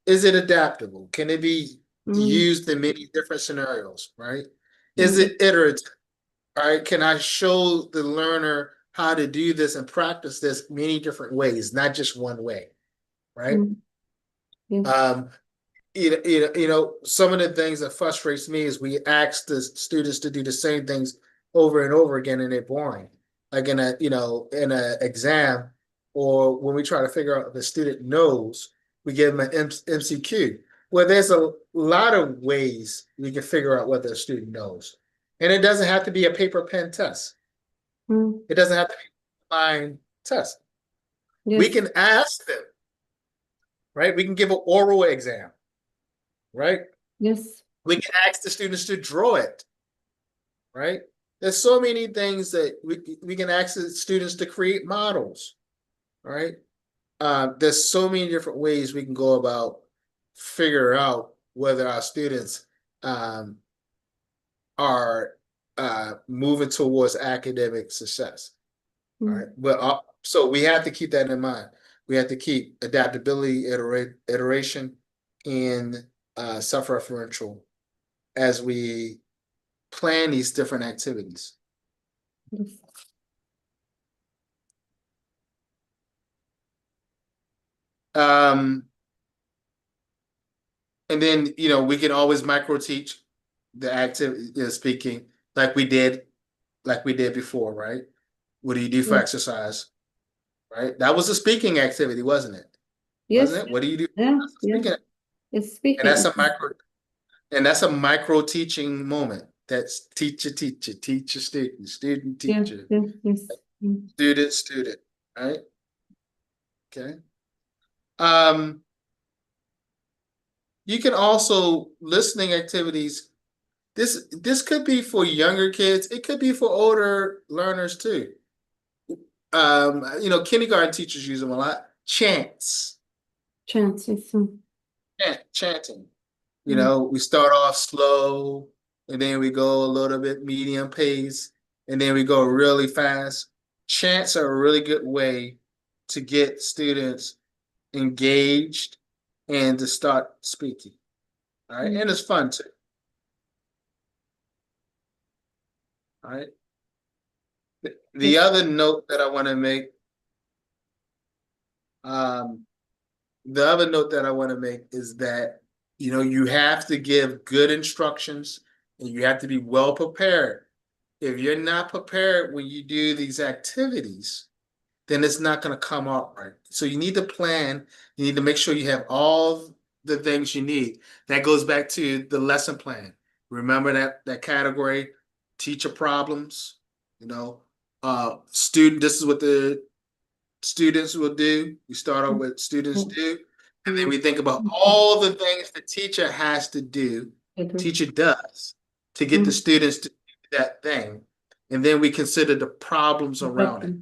is it adaptable? Can it be used in many different scenarios, right? Is it iterative? All right, can I show the learner how to do this and practice this many different ways, not just one way, right? some of the things that frustrates me is we ask the students to do the same things over and over again, and they're boring. Like in a exam, or when we try to figure out if the student knows, we give them an MCQ. Well, there's a lot of ways we can figure out whether a student knows, and it doesn't have to be a paper pen test. Mm. It doesn't have to be a line test. We Yes, can ask them, right? We can give an oral exam, right? yes, We can ask the students to draw it, right? There's so many things that we can ask the students to create models, right? There's so many different ways we can go about figure out whether our students are moving towards academic success. All right, mm. but so we have to keep that in mind. We have to keep adaptability, iteration, and self-referential as we plan these different activities. Yes, And then we can always micro teach the activity, speaking like we did before, right? What do you do for yes, exercise? Right? That was a speaking activity, wasn't it? yes, Wasn't it? What do you do? yeah, That's a yeah. speaking, It's and speaking. that's a micro teaching moment. That's teacher, student, Yeah, teacher, yeah, yes. Mm. student, right? Okay. Um, you can also listening activities. This could be for younger kids. It could be for older learners too. Kindergarten teachers use them a lot. Chants, Chances. chanting. Mm. We start off slow, and then we go a little bit medium pace, and then we go really fast. Chants are a really good way to get students engaged and to start speaking. All right, Mm. and it's fun too. All right. The Yes, other note that I want to make, um, the other note that I want to make is that you have to give good instructions, and you have to be well prepared. If you're not prepared when you do these activities, then it's not going to come out right. So you need to plan. You need to make sure you have all the things you need. That goes back to the lesson plan. Remember that category, teacher problems, student. This is what the students will do. We start out mm, with students mm, do, and then mm. we think about all the things the teacher has to do, Better. teacher does to get the Mm. students to do that thing. And then we consider the problems around it. Better.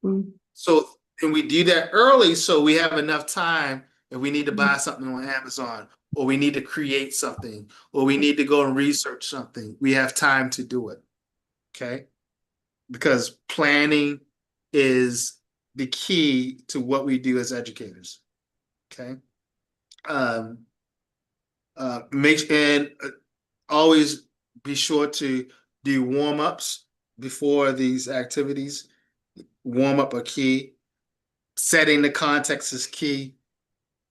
Mm. So, and we do that early so we have enough time if we need to buy Mm. something on Amazon, or we need to create something, or we need to go and research something. We have time to do it. Okay. Because planning is the key to what we do as educators. Okay. Um, make and always be sure to do warm-ups before these activities. Warm up are key. Setting the context is key.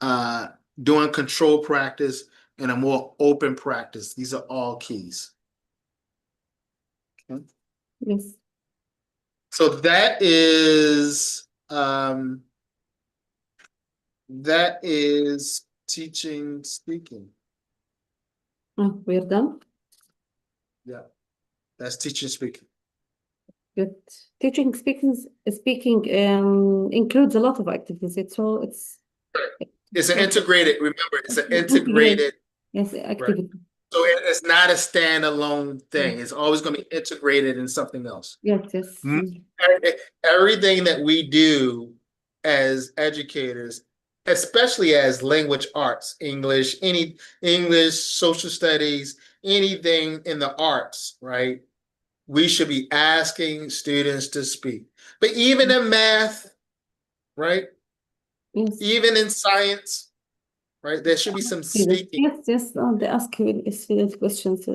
Uh, Doing control practice and a more open practice. These are all keys. Okay. Yes. So that is teaching speaking. Oh, we're done. Yeah, that's teaching speaking. Good. Teaching speaking includes a lot of activities. It's an integrated, remember, it's an Integrate. integrated, Yes, right. activity. So it's not a standalone Mm. thing. It's always going to be integrated in something else. Yes, yes. Mm. Everything that we do as educators, especially as language arts, English, social studies, anything in the arts, right? We should be asking students to speak. But even in math, right? Yes. Even in science, right? There should be some speaking. Yes, yes. Oh, they ask you student questions.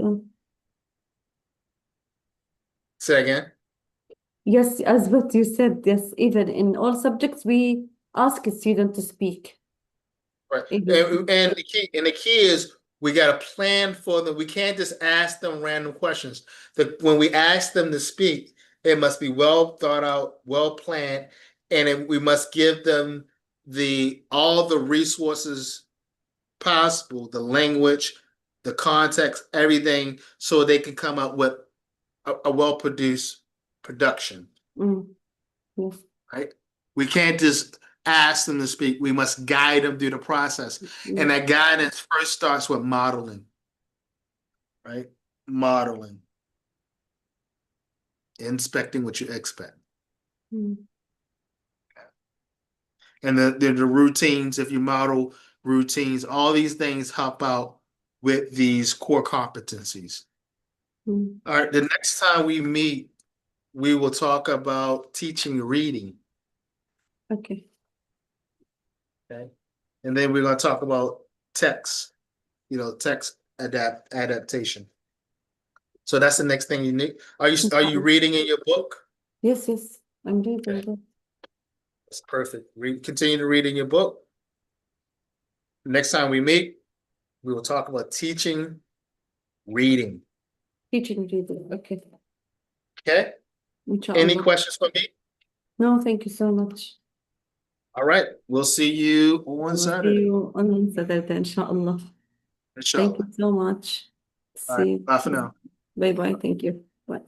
Say again. Yes, as what you said, yes, even in all subjects, we ask a student to speak. Right. Exactly. And the key is we got to plan for them. We can't just ask them random questions. When we ask them to speak, it must be well thought out, well planned, and we must give them all the resources possible, the language, the context, everything, so they can come up with a well produced production. Mm, yes. Right? We can't just ask them to speak. We must guide them through the process. And Mm, that guidance first starts with modeling, right? Modeling, inspecting what you expect. mm. And the routines, if you model routines, all these things help out with these core competencies. Mm. All right, the next time we meet, we will talk about teaching reading. Okay. Okay. And then we're going to talk about text, text adaptation. So that's the next thing you need. Are you Inshallah. reading in your book? Yes, yes. I'm reading Okay, that. that's perfect. Continue to read in your book. Next time we meet, we will talk about teaching reading. Teaching reading. Okay. Okay? Any Inshallah. questions for me? No, thank you so much. All right. We'll see you on We'll see Saturday. you on Saturday, inshallah. Thank you Inshallah. so much. All right. See Bye for you. now. Bye bye. Thank you. Bye.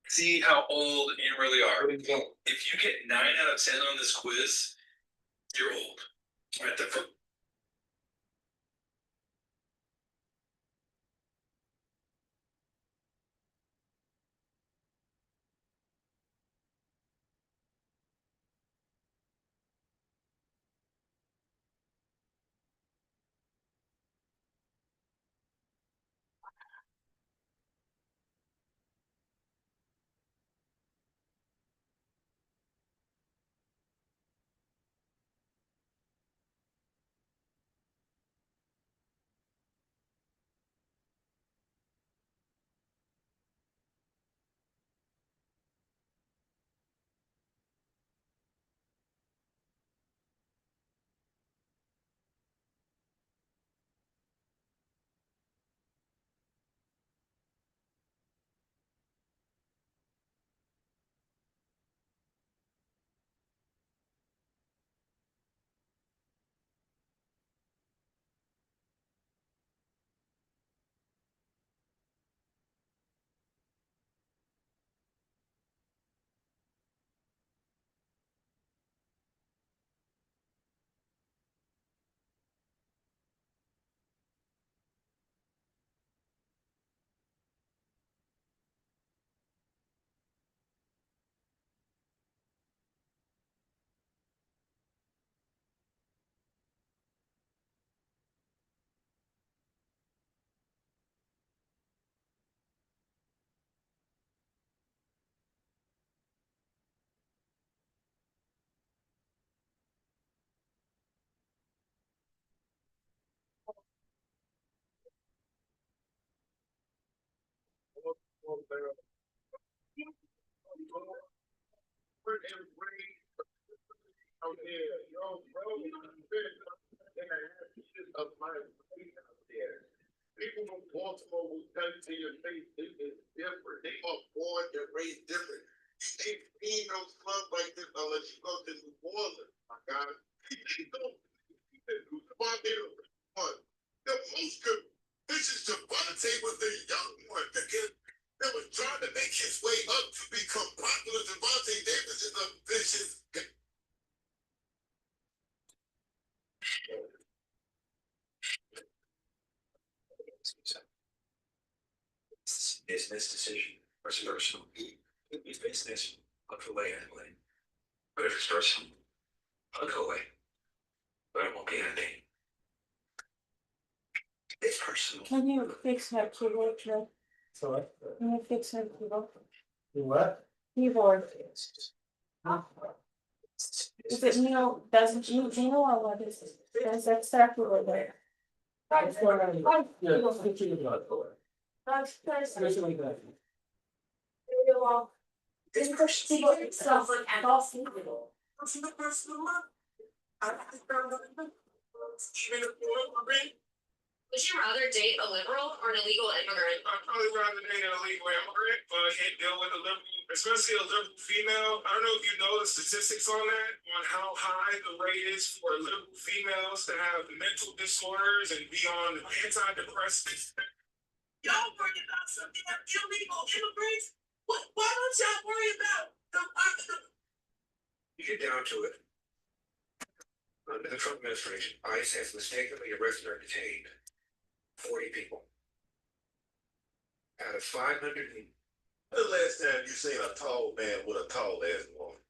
See how old you really are. If you get 9 out of 10 on this quiz, you're old. Right there. People from Baltimore will tell you to your face, it is different. They are born and raised different. You ain't seen no slums like this unless you go to New Orleans, my God. You don't. One. The most good. This is Javante was the young one that was trying to make his way up to become popular. Javante Davis is a vicious. Business decision versus personal. It's business, look away anyway. But if it's personal, I'll go away. But it won't be anything. It's personal. Can you fix her keyboard, Joe? Sorry. Can you fix her keyboard? You what? Keyboard. Is it Neil, doesn't you know or what is it? There's exactly what there. That's Yeah, it's really not for it. That's Especially that. This push keyboard itself like at all single. Would you rather date a liberal or an illegal immigrant? I'd probably rather date an illegal immigrant, but I can't deal with a liberal, especially a liberal female. I don't know if you know the statistics on that, on how high the rate is for liberal females to have mental disorders and be on antidepressants. Y'all worry about something that illegal immigrants? Why don't y'all worry about the You get down to it. Under the Trump administration, ICE has mistakenly arrested or detained 40 people out of 500. The last time you seen a tall man with a tall ass woman?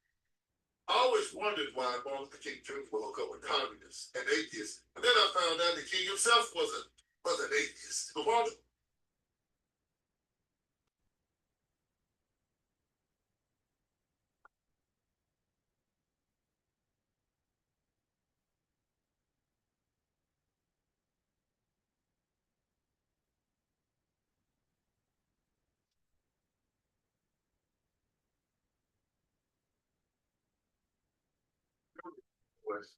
Always always wondered why Martin Luther King Jr. woke up with communists and atheists. And then I found out the king himself was an atheist. But Martin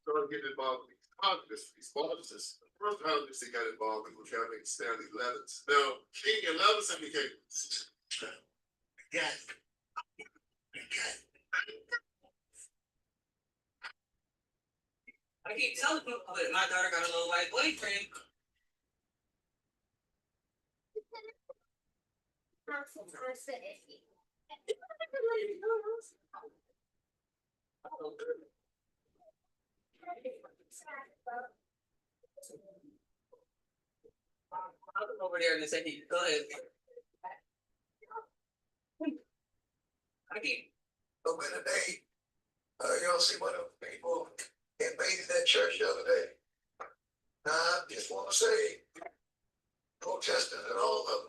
started getting involved with these communists, these Marxists. The first communist he got involved with was a guy named Stanley Levinson. Now, King and Levinson became yes. I keep telling people that my daughter got a little white boyfriend. I'll come over there in a second. Go ahead. I keep. But when the day, y'all see what people invaded that church the other day. I just want to say, protesters and all of them,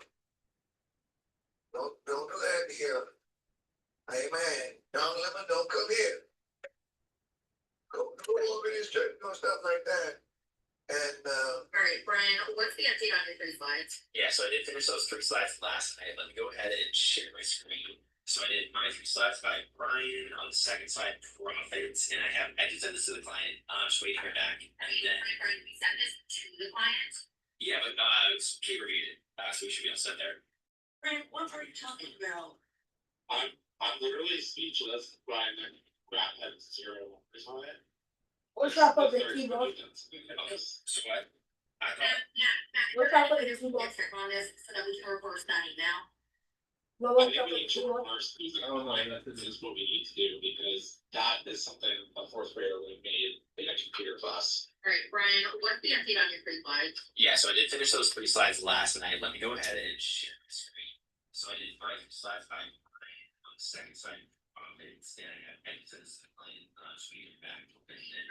don't do that here. Amen. Young Lemon, don't come here. Go over this church, do stuff like that. And All right, Brian, what's the update on your 3 slides? Yeah, so I did finish those 3 slides last night. Let me go ahead and share my screen. So I did my 3 slides by Brian on the second slide, profits, and I can send this to the client. Just wait to hear back. And then, Brian, we sent this to the client. yeah, but Kate reviewed it, so we should be all set there. Brian, what are you talking about? I'm literally speechless, but Grab had 0 on it. What's up with the keyboard? So what? I thought, Matt, What's up with the there's a keyboard? check on this so that we can reverse that email. Well, what's up with the keyboard? This is what we need to do because that is something a 4th grader would have made in a computer class. All right, Brian, what's the update on your 3 slides? yeah, so I did finish those 3 slides last night. Let me go ahead and share my screen. So I did my 3 slides by Brian on the second slide. It's then I can send this to the client. So we get back. And then,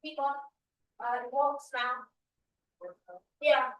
People, walks now. Yeah.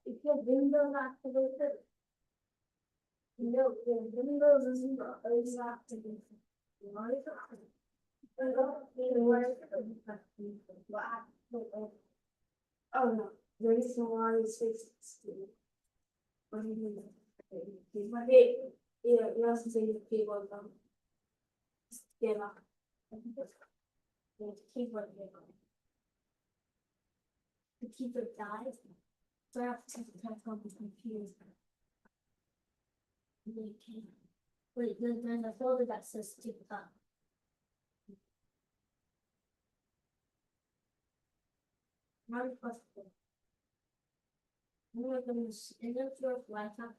If your windows activated. No, your windows isn't always activated. Why is it activated? Oh no, there is no one space. What do you mean? My day, yeah, you also say the people come. Get up. Keyboard get up. The keyboard dies. So I have to take the test on the computer. Wait, there's a folder that says TikTok. Now the question. I'm gonna go this in the floor laptop.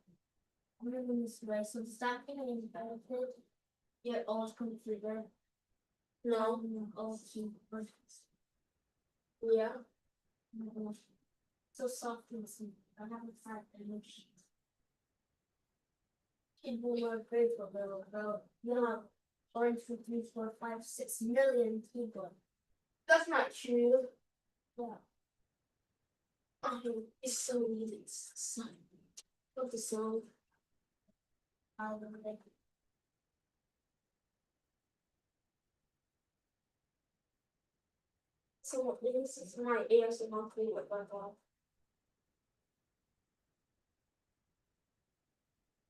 I'm gonna go this way. So stacking is benefit. Your old computer. No. Old keyboard. Yeah. Oh my gosh. So soft and smooth. I haven't had energy. People are grateful though. You know, orange for 3, 4, 5, 6 million people. That's not true. Yeah. It's so easy. It's so. What the song? I don't know. So this is my ASMR thing with my dog.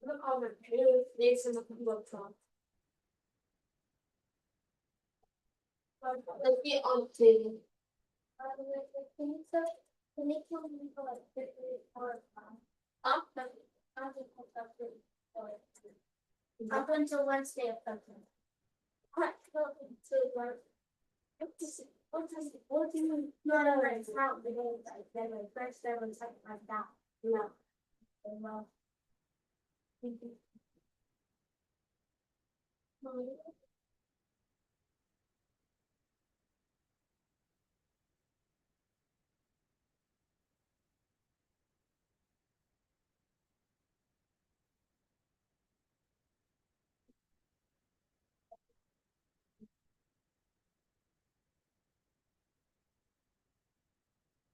Look how the really this is a book from. Let's get on to. Up until Wednesday of February. What do you mean? No, it's not the day that then my first day was something like that. No. Well. Thank you.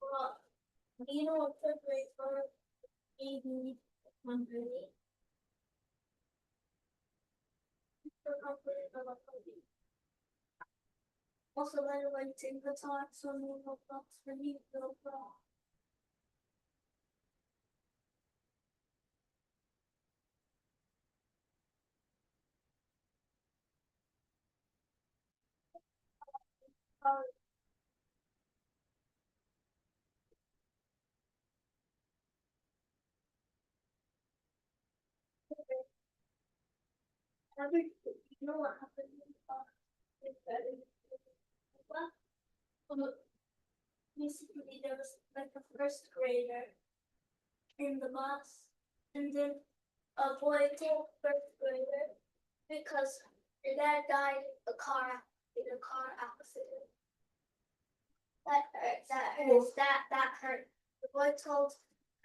Well, you know, February for maybe 130. Also, by the way, take the talk, so no blocks for me, no problem. You know what happened in the box? Is that basically there was like a first grader in the bus, and then a boy told first grader because their dad died in a car accident. That hurt. The boy told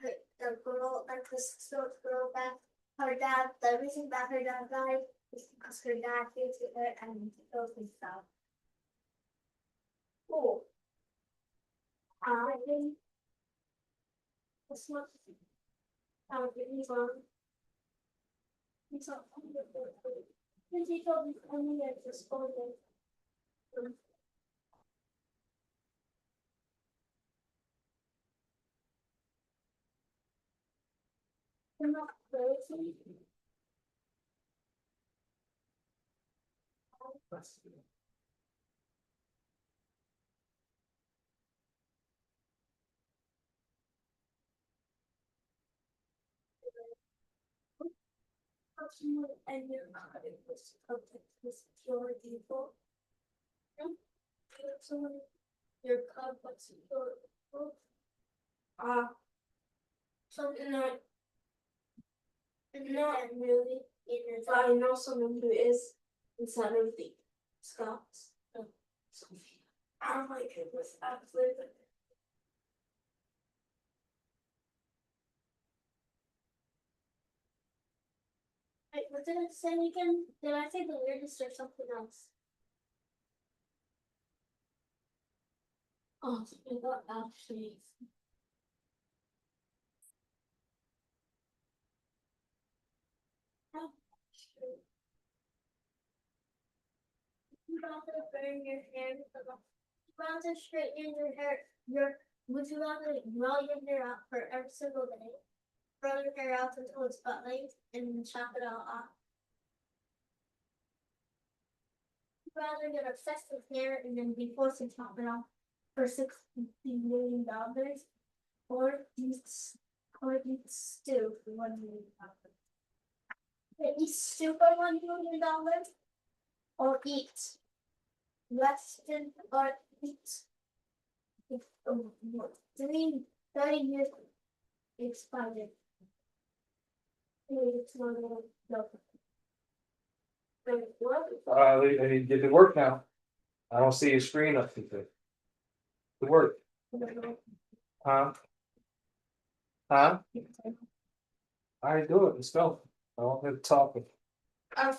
the girl, like this short girl, that her dad, the reason that her dad died is because her dad hated her and killed himself. Oh. I think that's not. He's on. He's on. Because he told me only at the school. I'm not crazy. And your card was subject to secure default. Someone your card was secure default. Something that not really. I know someone who is inside of the Scots. Oh my goodness, absolutely. Wait, what did I say again? Did I say the weirdest or something else? Oh, I got actually. You rather burn your hair rather straighten your hair, would you rather grow your hair out for every single day? Grow your hair out until it's butt length and then chop it all off. Rather get obsessed with hair and then be forced to chop it off for $60 million, or eat stew for $1 million. Eat stew for $1 million, or eat less than or eat 30 years expired. It's not no. I need to get to work now. I don't see a screen up to the work, huh? Huh? I do it, let's go. I don't have to talk.